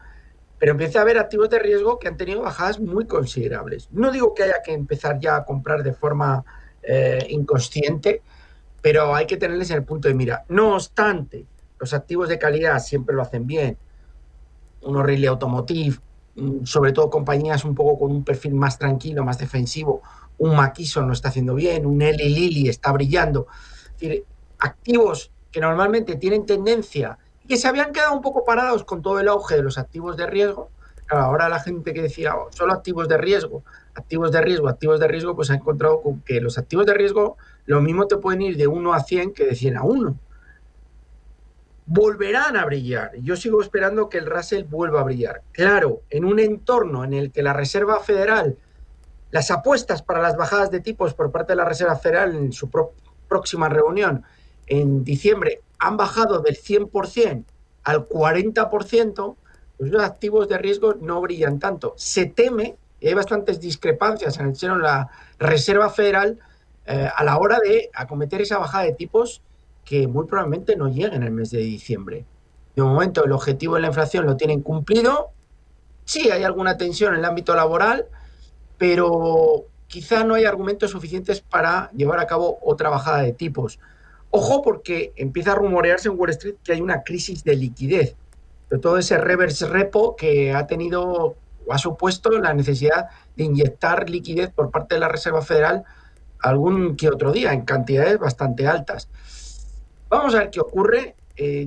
pero empieza a haber activos de riesgo que han tenido bajadas muy considerables. No digo que haya que empezar ya a comprar de forma inconsciente, pero hay que tenerles en el punto de mira. No obstante, los activos de calidad siempre lo hacen bien. Un O'Reilly Automotive, sobre todo compañías un poco con un perfil más tranquilo, más defensivo. Un Mackison lo está haciendo bien, un Eli Lilly está brillando. Es decir, activos que normalmente tienen tendencia y que se habían quedado un poco parados con todo el auge de los activos de riesgo. Claro, ahora la gente que decía solo activos de riesgo, pues ha encontrado con que los activos de riesgo lo mismo te pueden ir de 1 a 100 que de 100 a 1. Volverán a brillar. Yo sigo esperando que el Russell vuelva a brillar. Claro, en un entorno en el que la Reserva Federal, las apuestas para las bajadas de tipos por parte de la Reserva Federal en su próxima reunión en diciembre han bajado del 100% al 40%, pues los activos de riesgo no brillan tanto. Se teme, y hay bastantes discrepancias en el seno de la Reserva Federal a la hora de acometer esa bajada de tipos que muy probablemente no llegue en el mes de diciembre. De momento el objetivo de la inflación lo tienen cumplido. Sí, hay alguna tensión en el ámbito laboral, pero quizá no hay argumentos suficientes para llevar a cabo otra bajada de tipos. Ojo, porque empieza a rumorearse en Wall Street que hay una crisis de liquidez. De todo ese reverse repo que ha supuesto la necesidad de inyectar liquidez por parte de la Reserva Federal algún que otro día, en cantidades bastante altas. Vamos a ver qué ocurre.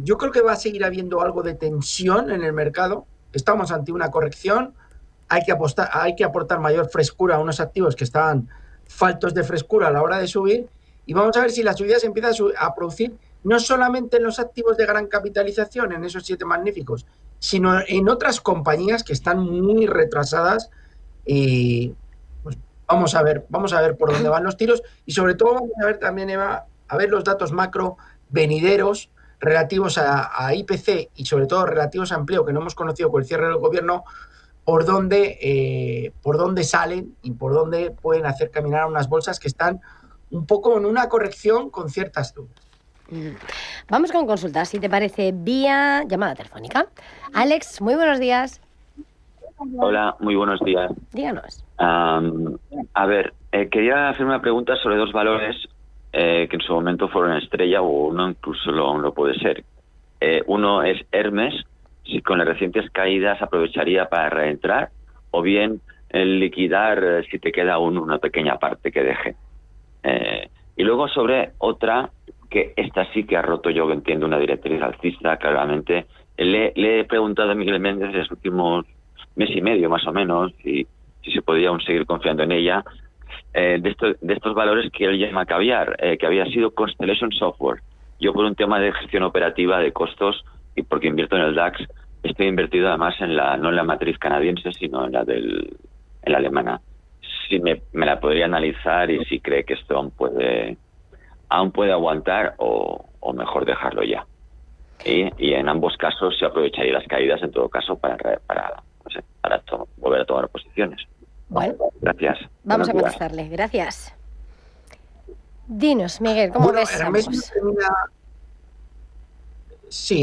Yo creo que va a seguir habiendo algo de tensión en el mercado. Estamos ante una corrección. Hay que aportar mayor frescura a unos activos que estaban faltos de frescura a la hora de subir. Y vamos a ver si la subida se empieza a producir no solamente en los activos de gran capitalización, en esos 7 magníficos, sino en otras compañías que están muy retrasadas. Y pues vamos a ver por dónde van los tiros. Y sobre todo vamos a ver también, Eva, a ver los datos macro venideros relativos a IPC y sobre todo relativos a empleo que no hemos conocido con el cierre del gobierno, por dónde salen y por dónde pueden hacer caminar a unas bolsas que están un poco en una corrección con ciertas dudas. Vamos con consultas, si te parece, vía llamada telefónica. Alex, muy buenos días. Hola, muy buenos días. Díganos. A ver, quería hacer una pregunta sobre 2 valores que en su momento fueron estrella, o uno incluso lo puede ser. Uno es Hermes, si con las recientes caídas aprovecharía para reentrar, o bien liquidar si te queda aún una pequeña parte que deje. Y luego sobre otra, que esta sí que ha roto, yo entiendo, una directriz alcista, claramente. Le he preguntado a Miguel Méndez en los últimos mes y medio, más o menos, si se podía aún seguir confiando en ella, de estos valores que él llama caviar, que había sido Constellation Software. Yo, por un tema de gestión operativa de costos y porque invierto en el DAX, estoy invertido además no en la matriz canadiense, sino en la alemana. Si me la podría analizar y si cree que esto aún puede aguantar o mejor dejarlo ya. Y en ambos casos se aprovecharía las caídas, en todo caso, para volver a tomar posiciones. Bueno, gracias. Vamos a contestarle. Gracias. Dinos, Miguel, ¿cómo ves?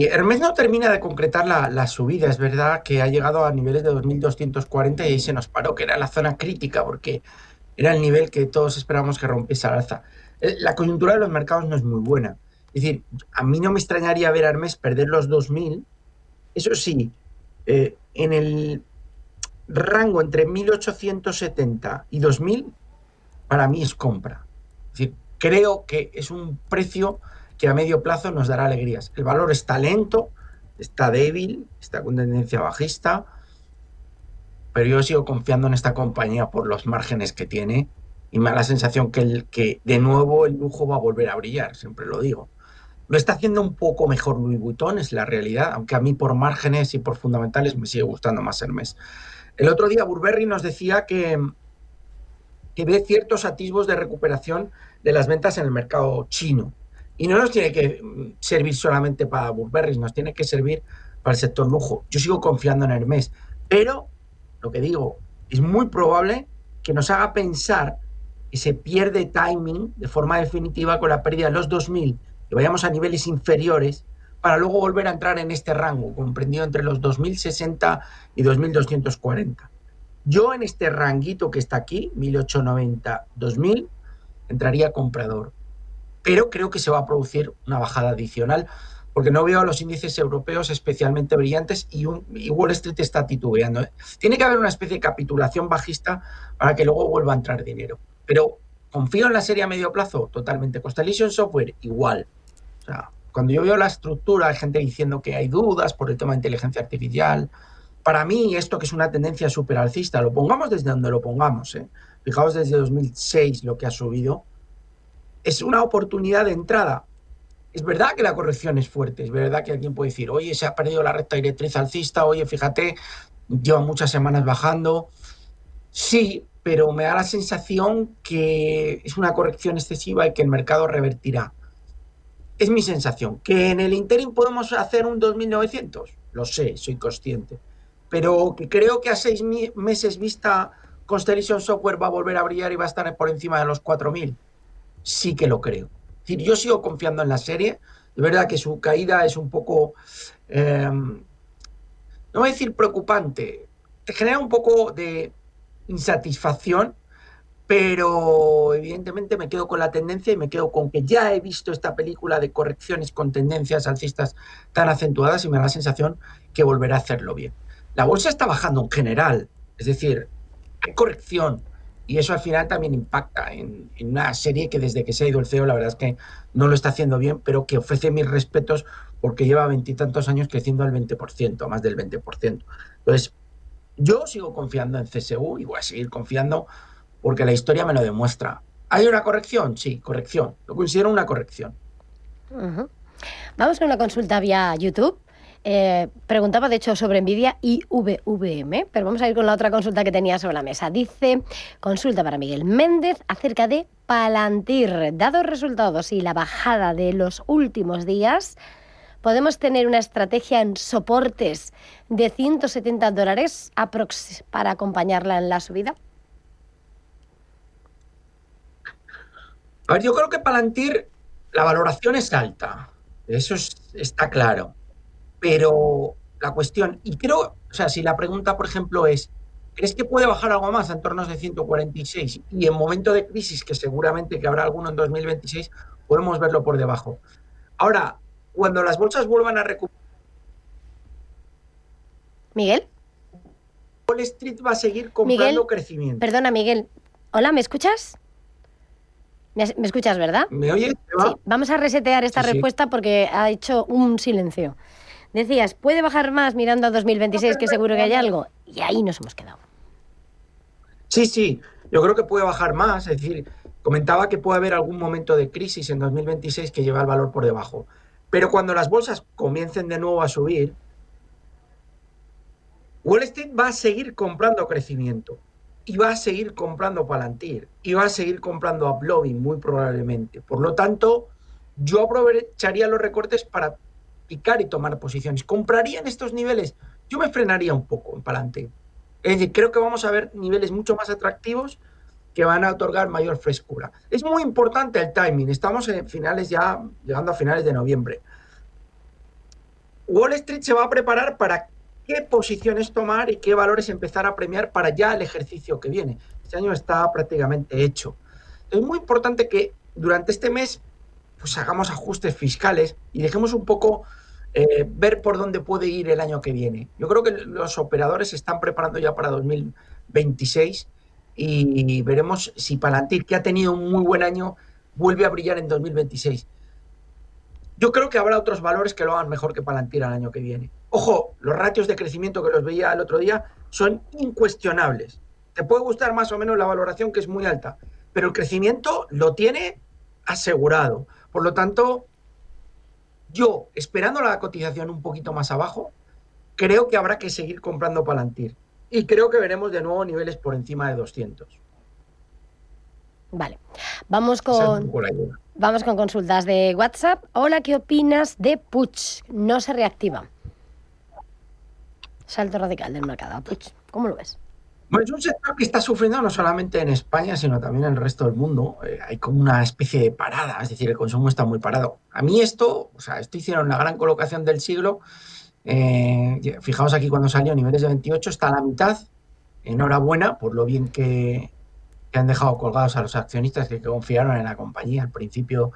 Hermes no termina de concretar la subida. Es verdad que ha llegado a niveles de 2.240 y ahí se nos paró, que era la zona crítica, porque era el nivel que todos esperábamos que rompiese al alza. La coyuntura de los mercados no es muy buena. Es decir, a mí no me extrañaría ver a Hermes perder los 2.000. Eso sí, en el rango entre 1.870 y 2.000, para mí es compra. Es decir, creo que es un precio que a medio plazo nos dará alegrías. El valor está lento, está débil, está con tendencia bajista, pero yo sigo confiando en esta compañía por los márgenes que tiene y me da la sensación que de nuevo el lujo va a volver a brillar, siempre lo digo. Lo está haciendo un poco mejor Louis Vuitton, es la realidad, aunque a mí por márgenes y por fundamentales me sigue gustando más Hermès. El otro día Burberry nos decía que ve ciertos atisbos de recuperación de las ventas en el mercado chino. Y no nos tiene que servir solamente para Burberry, nos tiene que servir para el sector lujo. Yo sigo confiando en Hermès, pero lo que digo, es muy probable que nos haga pensar que se pierde timing de forma definitiva con la pérdida de los 2000, que vayamos a niveles inferiores para luego volver a entrar en este rango, comprendido entre los 2060 y 2240. Yo en este ranguito que está aquí, 1890-2000, entraría comprador. Pero creo que se va a producir una bajada adicional porque no veo a los índices europeos especialmente brillantes y Wall Street está titubeando. Tiene que haber una especie de capitulación bajista para que luego vuelva a entrar dinero. Pero confío en la serie a medio plazo, totalmente. Constellation Software, igual. O sea, cuando yo veo la estructura, hay gente diciendo que hay dudas por el tema de inteligencia artificial. Para mí, esto que es una tendencia súper alcista, lo pongamos desde donde lo pongamos, fijaos desde 2006 lo que ha subido, es una oportunidad de entrada. Es verdad que la corrección es fuerte, es verdad que alguien puede decir, oye, se ha perdido la recta directriz alcista, oye, fíjate, lleva muchas semanas bajando. Sí, pero me da la sensación que es una corrección excesiva y que el mercado revertirá. Es mi sensación. ¿Que en el interim podemos hacer un 2.900? Lo sé, soy consciente. Pero que creo que a 6 meses vista Constellation Software va a volver a brillar y va a estar por encima de los 4.000. Sí que lo creo. Es decir, yo sigo confiando en la serie. De verdad que su caída es un poco, no voy a decir preocupante, te genera un poco de insatisfacción, pero evidentemente me quedo con la tendencia y me quedo con que ya he visto esta película de correcciones con tendencias alcistas tan acentuadas y me da la sensación que volverá a hacerlo bien. La bolsa está bajando en general, es decir, hay corrección y eso al final también impacta en una serie que desde que se ha ido el CEO la verdad es que no lo está haciendo bien, pero que ofrece mis respetos porque lleva 20 y tantos años creciendo al 20%, más del 20%. Entonces, yo sigo confiando en CSU y voy a seguir confiando porque la historia me lo demuestra. ¿Hay una corrección? Sí, corrección. Lo considero una corrección. Vamos con una consulta vía YouTube. Preguntaba, de hecho, sobre Nvidia y VVM, pero vamos a ir con la otra consulta que tenía sobre la mesa. Dice, consulta para Miguel Méndez acerca de Palantir. Dados resultados y la bajada de los últimos días, ¿podemos tener una estrategia en soportes de $170 aprox para acompañarla en la subida? A ver, yo creo que Palantir, la valoración es alta, eso está claro, pero la cuestión, y creo, o sea, si la pregunta, por ejemplo, es, ¿crees que puede bajar algo más a entornos de 146? Y en momento de crisis, que seguramente que habrá alguno en 2026, podemos verlo por debajo. Ahora, cuando las bolsas vuelvan a recuperar... ¿Miguel? Wall Street va a seguir comprando crecimiento. Perdona, Miguel. Hola, ¿me escuchas? ¿Me escuchas, verdad? ¿Me oyes? Sí, vamos a resetear esta respuesta porque ha hecho un silencio. Decías, ¿puede bajar más mirando a 2026, que seguro que hay algo? Y ahí nos hemos quedado. Sí, yo creo que puede bajar más. Es decir, comentaba que puede haber algún momento de crisis en 2026 que lleva el valor por debajo. Pero cuando las bolsas comiencen de nuevo a subir, Wall Street va a seguir comprando crecimiento. Y va a seguir comprando Palantir, y va a seguir comprando Uploving muy probablemente. Por lo tanto, yo aprovecharía los recortes para picar y tomar posiciones. ¿Compraría en estos niveles? Yo me frenaría un poco en Palantir. Es decir, creo que vamos a ver niveles mucho más atractivos que van a otorgar mayor frescura. Es muy importante el timing. Estamos en finales ya, llegando a finales de noviembre. Wall Street se va a preparar para qué posiciones tomar y qué valores empezar a premiar para ya el ejercicio que viene. Este año está prácticamente hecho. Es muy importante que durante este mes pues hagamos ajustes fiscales y dejemos un poco ver por dónde puede ir el año que viene. Yo creo que los operadores se están preparando ya para 2026 y veremos si Palantir, que ha tenido un muy buen año, vuelve a brillar en 2026. Yo creo que habrá otros valores que lo hagan mejor que Palantir el año que viene. Ojo, los ratios de crecimiento que los veía el otro día son incuestionables. Te puede gustar más o menos la valoración, que es muy alta, pero el crecimiento lo tiene asegurado. Por lo tanto, Yo, esperando la cotización un poquito más abajo, creo que habrá que seguir comprando Palantir. Y creo que veremos de nuevo niveles por encima de 200. Vale. Vamos con consultas de WhatsApp. Hola, ¿qué opinas de Puig? No se reactiva. Salto radical del mercado. Puig, ¿cómo lo ves? Bueno, es un sector que está sufriendo no solamente en España, sino también en el resto del mundo. Hay como una especie de parada, es decir, el consumo está muy parado. A mí esto hicieron la gran colocación del siglo. Fijaos aquí cuando salió a niveles de 28, está a la mitad. Enhorabuena por lo bien que han dejado colgados a los accionistas que confiaron en la compañía al principio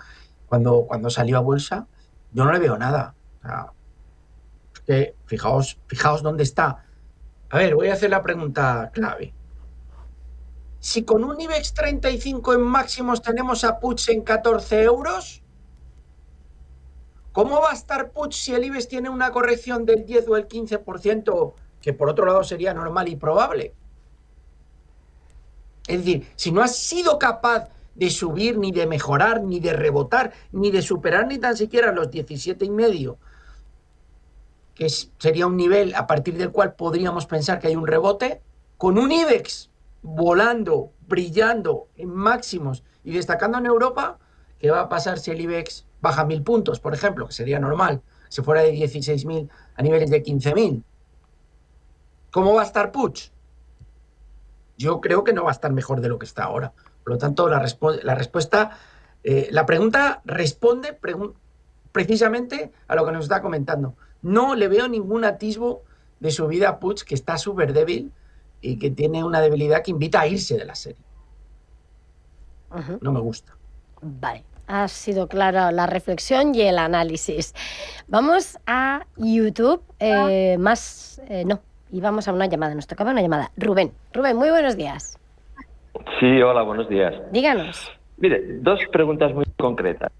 cuando salió a bolsa. Yo no le veo nada. O sea, es que fijaos dónde está. A ver, voy a hacer la pregunta clave. Si con un IBEX 35 en máximos tenemos a Puig en 14 euros, ¿cómo va a estar Puig si el IBEX tiene una corrección del 10 o el 15%, que por otro lado sería normal y probable? Es decir, si no has sido capaz de subir, ni de mejorar, ni de rebotar, ni de superar ni tan siquiera los 17,5, que sería un nivel a partir del cual podríamos pensar que hay un rebote, con un IBEX volando, brillando en máximos y destacando en Europa, ¿qué va a pasar si el IBEX baja 1.000 puntos, por ejemplo, que sería normal, si fuera de 16.000 a niveles de 15.000? ¿Cómo va a estar Puig? Yo creo que no va a estar mejor de lo que está ahora. Por lo tanto, la pregunta responde precisamente a lo que nos está comentando. No le veo ningún atisbo de subida a Puig, que está súper débil y que tiene una debilidad que invita a irse de la serie. No me gusta. Vale, ha sido clara la reflexión y el análisis. Vamos a YouTube. Y vamos a una llamada. Nos tocaba una llamada. Rubén, muy buenos días. Sí, hola, buenos días. Díganos. Mire, dos preguntas muy concretas.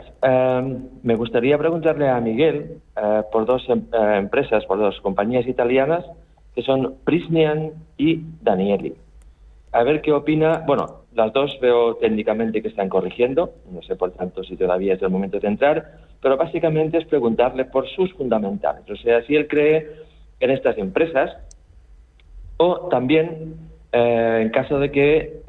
Me gustaría preguntarle a Miguel por dos empresas, por dos compañías italianas, que son Prysmian y Danieli. A ver qué opina. Bueno, las dos veo técnicamente que están corrigiendo. No sé, por tanto, si todavía es el momento de entrar. Pero básicamente es preguntarle por sus fundamentales. O sea, si él cree en estas empresas, o también, en caso de que,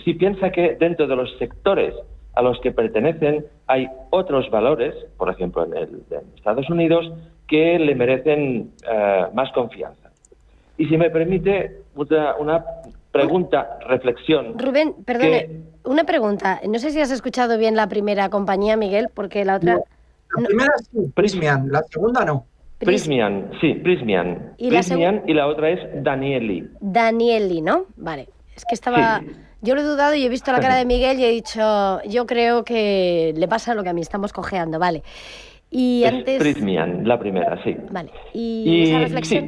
si piensa que dentro de los sectores a los que pertenecen hay otros valores, por ejemplo en Estados Unidos, que le merecen más confianza. Y si me permite una pregunta, reflexión. Rubén, perdone, una pregunta. No sé si has escuchado bien la primera compañía, Miguel, porque la otra... La primera sí, Prysmian, la segunda no. Prysmian, sí, Prysmian. Y la otra es Danieli. Danieli, ¿no? Vale. Es que estaba... Sí. Yo lo he dudado y he visto la cara de Miguel y he dicho, yo creo que le pasa lo que a mí, estamos cojeando, vale. Y es antes... Prysmian, la primera, sí. Vale. ¿Y esa reflexión?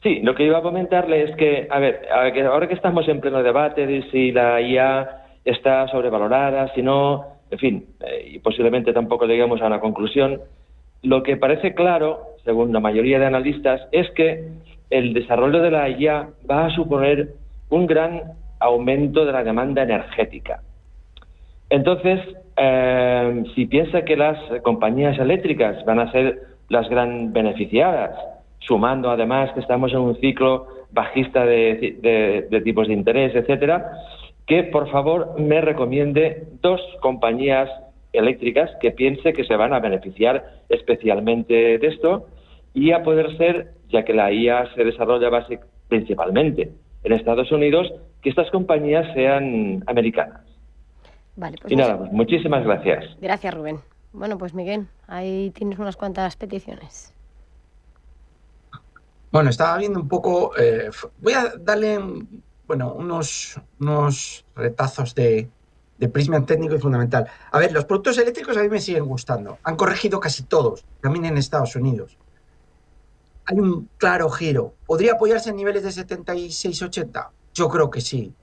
Sí, lo que iba a comentarle es que, ahora que estamos en pleno debate de si la IA está sobrevalorada, si no, en fin, y posiblemente tampoco llegamos a una conclusión, lo que parece claro, según la mayoría de analistas, es que el desarrollo de la IA va a suponer un gran aumento de la demanda energética. Entonces, si piensa que las compañías eléctricas van a ser las gran beneficiadas, sumando además que estamos en un ciclo bajista de tipos de interés, etcétera, que por favor me recomiende dos compañías eléctricas que piense que se van a beneficiar especialmente de esto, y a poder ser, ya que la IA se desarrolla principalmente en Estados Unidos, que estas compañías sean americanas. Vale, pues y nada, pues muchísimas gracias. Gracias, Rubén. Bueno, pues Miguel, ahí tienes unas cuantas peticiones. Bueno, estaba viendo un poco, voy a darle unos retazos de Prysmian técnico y fundamental. A ver, los productos eléctricos a mí me siguen gustando. Han corregido casi todos, también en Estados Unidos. Hay un claro giro. ¿Podría apoyarse en niveles de 76-80? Yo creo que sí,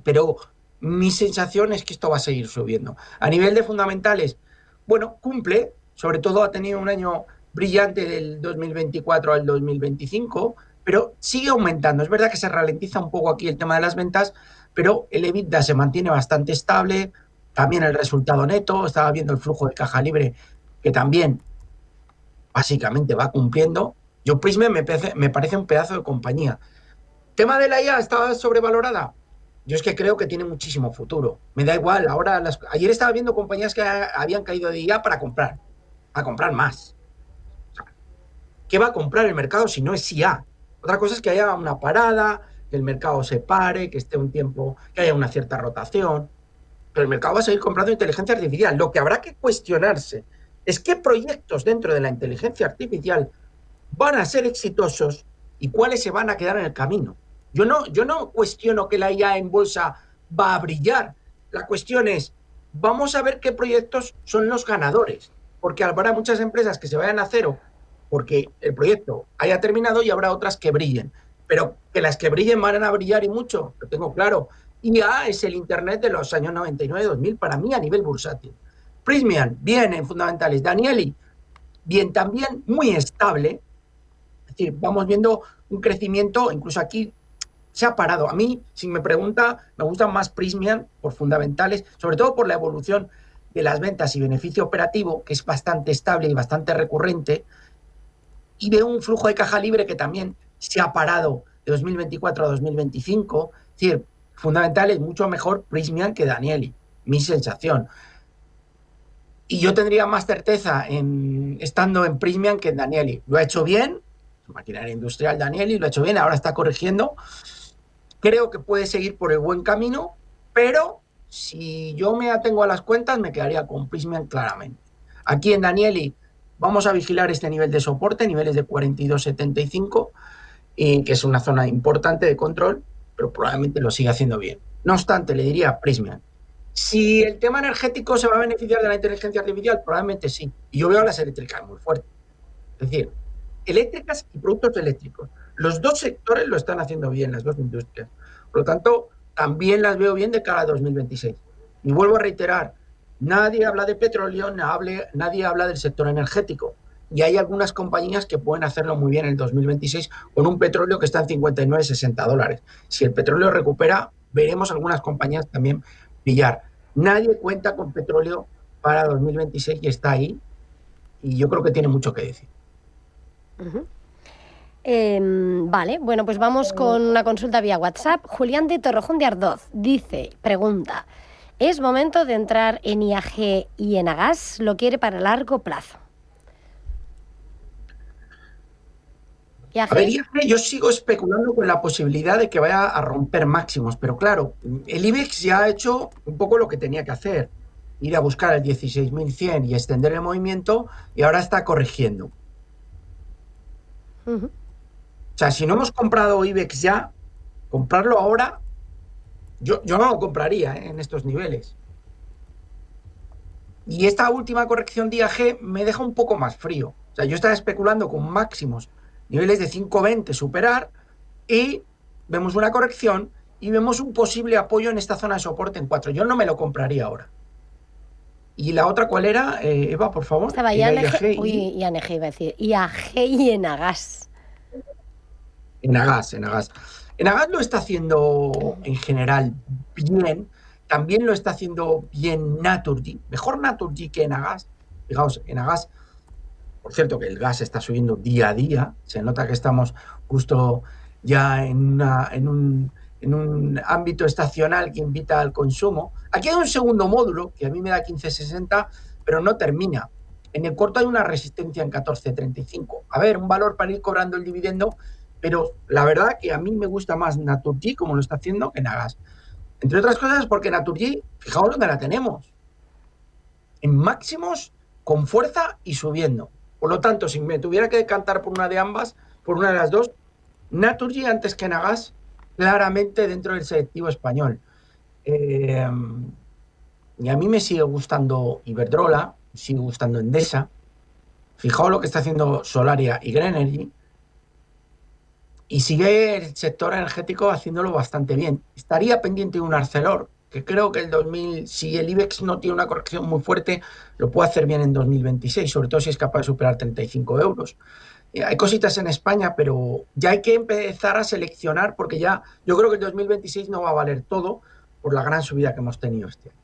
pero mi sensación es que esto va a seguir subiendo. A nivel de fundamentales, bueno, cumple, sobre todo ha tenido un año brillante del 2024 al 2025, pero sigue aumentando. Es verdad que se ralentiza un poco aquí el tema de las ventas, pero el EBITDA se mantiene bastante estable, también el resultado neto, estaba viendo el flujo de caja libre, que también básicamente va cumpliendo. Yo Prysmian me parece un pedazo de compañía. ¿Tema de la IA estaba sobrevalorada? Yo es que creo que tiene muchísimo futuro. Me da igual. Ahora ayer estaba viendo compañías que habían caído de IA para comprar, a comprar más. O sea, ¿qué va a comprar el mercado si no es IA? Otra cosa es que haya una parada, que el mercado se pare, que esté un tiempo, que haya una cierta rotación. Pero el mercado va a seguir comprando inteligencia artificial. Lo que habrá que cuestionarse es qué proyectos dentro de la inteligencia artificial van a ser exitosos y cuáles se van a quedar en el camino. Yo no cuestiono que la IA en bolsa va a brillar. La cuestión es, vamos a ver qué proyectos son los ganadores, porque habrá muchas empresas que se vayan a cero porque el proyecto haya terminado y habrá otras que brillen. Pero que las que brillen van a brillar y mucho, lo tengo claro. IA es el Internet de los años 99-2000 para mí a nivel bursátil. Prysmian, bien en fundamentales. Danieli, bien también, muy estable. Es decir, vamos viendo un crecimiento, incluso aquí se ha parado. A mí, si me pregunta, me gustan más Prysmian por fundamentales, sobre todo por la evolución de las ventas y beneficio operativo, que es bastante estable y bastante recurrente, y veo un flujo de caja libre que también se ha parado de 2024 a 2025. Es decir, fundamentales mucho mejor Prysmian que Danieli, mi sensación. Y yo tendría más certeza estando en Prysmian que en Danieli. Lo ha hecho bien, maquinaria industrial Danieli, lo ha hecho bien, ahora está corrigiendo. Creo que puede seguir por el buen camino, pero si yo me atengo a las cuentas, me quedaría con Prysmian claramente. Aquí en Danieli vamos a vigilar este nivel de soporte, niveles de 42,75, que es una zona importante de control, pero probablemente lo siga haciendo bien. No obstante, le diría a Prysmian, si el tema energético se va a beneficiar de la inteligencia artificial, probablemente sí. Y yo veo a las eléctricas muy fuertes. Es decir, eléctricas y productos eléctricos. Los dos sectores lo están haciendo bien, las dos industrias. Por lo tanto, también las veo bien de cara a 2026. Y vuelvo a reiterar, nadie habla de petróleo, nadie habla del sector energético. Y hay algunas compañías que pueden hacerlo muy bien en el 2026 con un petróleo que está en 59-60 dólares. Si el petróleo recupera, veremos algunas compañías también brillar. Nadie cuenta con petróleo para 2026 y está ahí. Y yo creo que tiene mucho que decir. Vale, bueno, pues vamos con una consulta vía WhatsApp. Julián de Torrejón de Ardoz pregunta, ¿es momento de entrar en IAG y en Agas? Lo quiere para largo plazo. ¿IAG? A ver, IAG, yo sigo especulando con la posibilidad de que vaya a romper máximos, pero claro, el IBEX ya ha hecho un poco lo que tenía que hacer, ir a buscar el 16.100 y extender el movimiento, y ahora está corrigiendo. O sea, si no hemos comprado IBEX ya, comprarlo ahora, yo no lo compraría en estos niveles. Y esta última corrección de IAG me deja un poco más frío. O sea, yo estaba especulando con máximos, niveles de 5,20 superar, y vemos una corrección y vemos un posible apoyo en esta zona de soporte en 4. Yo no me lo compraría ahora. ¿Y la otra cuál era, Eva, por favor? Estaba IAG iba a decir. IAG y en Agas. En Agas. En Agas lo está haciendo en general bien. También lo está haciendo bien Naturgy. Mejor Naturgy que en Agas. Fijaos, en Agas, por cierto, que el gas está subiendo día a día. Se nota que estamos justo ya en un ámbito estacional que invita al consumo. Aquí hay un segundo módulo, que a mí me da 15,60, pero no termina. En el corto hay una resistencia en 14,35. A ver, un valor para ir cobrando el dividendo, pero la verdad que a mí me gusta más Naturgy, como lo está haciendo, que Agas. Entre otras cosas porque Naturgy, fijaos dónde la tenemos. En máximos, con fuerza y subiendo. Por lo tanto, si me tuviera que decantar por una de ambas, por una de las dos, Naturgy antes que Agas, claramente dentro del selectivo español. Y a mí me sigue gustando Iberdrola, me sigue gustando Endesa. Fijaos lo que está haciendo Solaria y Grenergy. Y sigue el sector energético haciéndolo bastante bien. Estaría pendiente de un Arcelor, que creo que si el IBEX no tiene una corrección muy fuerte, lo puede hacer bien en 2026, sobre todo si es capaz de superar 35 euros. Hay cositas en España, pero ya hay que empezar a seleccionar, porque ya yo creo que el 2026 no va a valer todo por la gran subida que hemos tenido este año.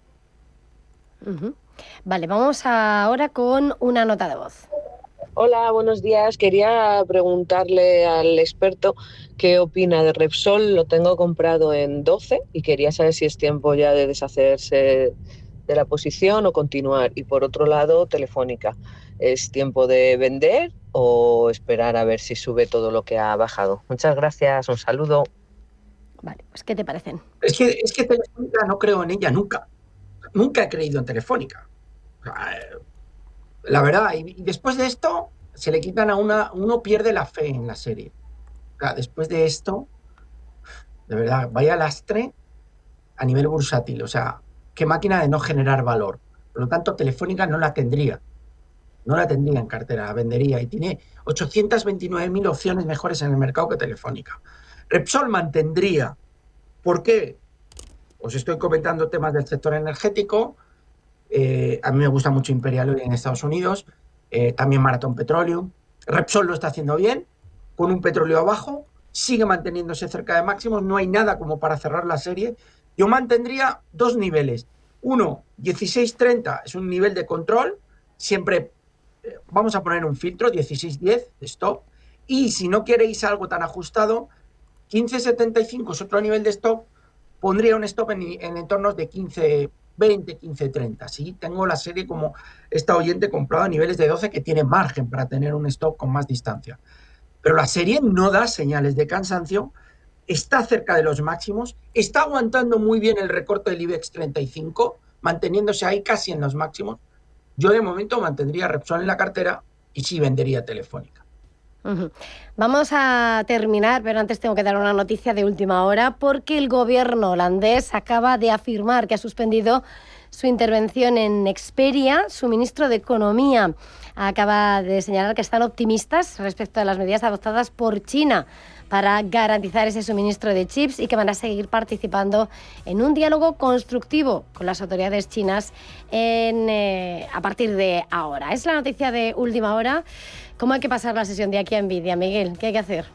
Vale, vamos ahora con una nota de voz. Hola, buenos días. Quería preguntarle al experto qué opina de Repsol. Lo tengo comprado en 12 y quería saber si es tiempo ya de deshacerse de la posición o continuar. Y por otro lado, Telefónica. ¿Es tiempo de vender o esperar a ver si sube todo lo que ha bajado? Muchas gracias, un saludo. Vale, pues ¿qué te parecen? Es que Telefónica no creo en ella nunca. Nunca he creído en Telefónica. La verdad, y después de esto se le quitan a uno pierde la fe en la serie. Después de esto, de verdad, vaya lastre a nivel bursátil. O sea, qué máquina de no generar valor. Por lo tanto, Telefónica no la tendría. No la tendría en cartera, la vendería. Y tiene 829.000 opciones mejores en el mercado que Telefónica. Repsol mantendría. ¿Por qué? Os estoy comentando temas del sector energético. A mí me gusta mucho Imperial Oil en Estados Unidos. También Marathon Petroleum. Repsol lo está haciendo bien, con un petróleo abajo. Sigue manteniéndose cerca de máximos. No hay nada como para cerrar la serie. Yo mantendría dos niveles. Uno, 16.30 es un nivel de control. Siempre vamos a poner un filtro, 16.10 de stop. Y si no queréis algo tan ajustado, 15.75 es otro nivel de stop. Pondría un stop en entornos de 15.20, 15.30. Sí, tengo la serie como esta oyente comprada a niveles de 12 que tiene margen para tener un stop con más distancia. Pero la serie no da señales de cansancio, está cerca de los máximos, está aguantando muy bien el recorte del IBEX 35, manteniéndose ahí casi en los máximos. Yo de momento mantendría Repsol en la cartera y sí vendería Telefónica. Vamos a terminar, pero antes tengo que dar una noticia de última hora porque el gobierno holandés acaba de afirmar que ha suspendido su intervención en Nexperia. Su ministro de Economía acaba de señalar que están optimistas respecto a las medidas adoptadas por China para garantizar ese suministro de chips y que van a seguir participando en un diálogo constructivo con las autoridades chinas a partir de ahora. Es la noticia de última hora. ¿Cómo hay que pasar la sesión de aquí a Nvidia, Miguel? ¿Qué hay que hacer?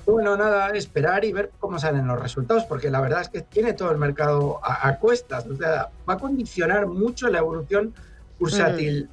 Bueno, nada, esperar y ver cómo salen los resultados, porque la verdad es que tiene todo el mercado a cuestas. O sea, va a condicionar mucho la evolución bursátil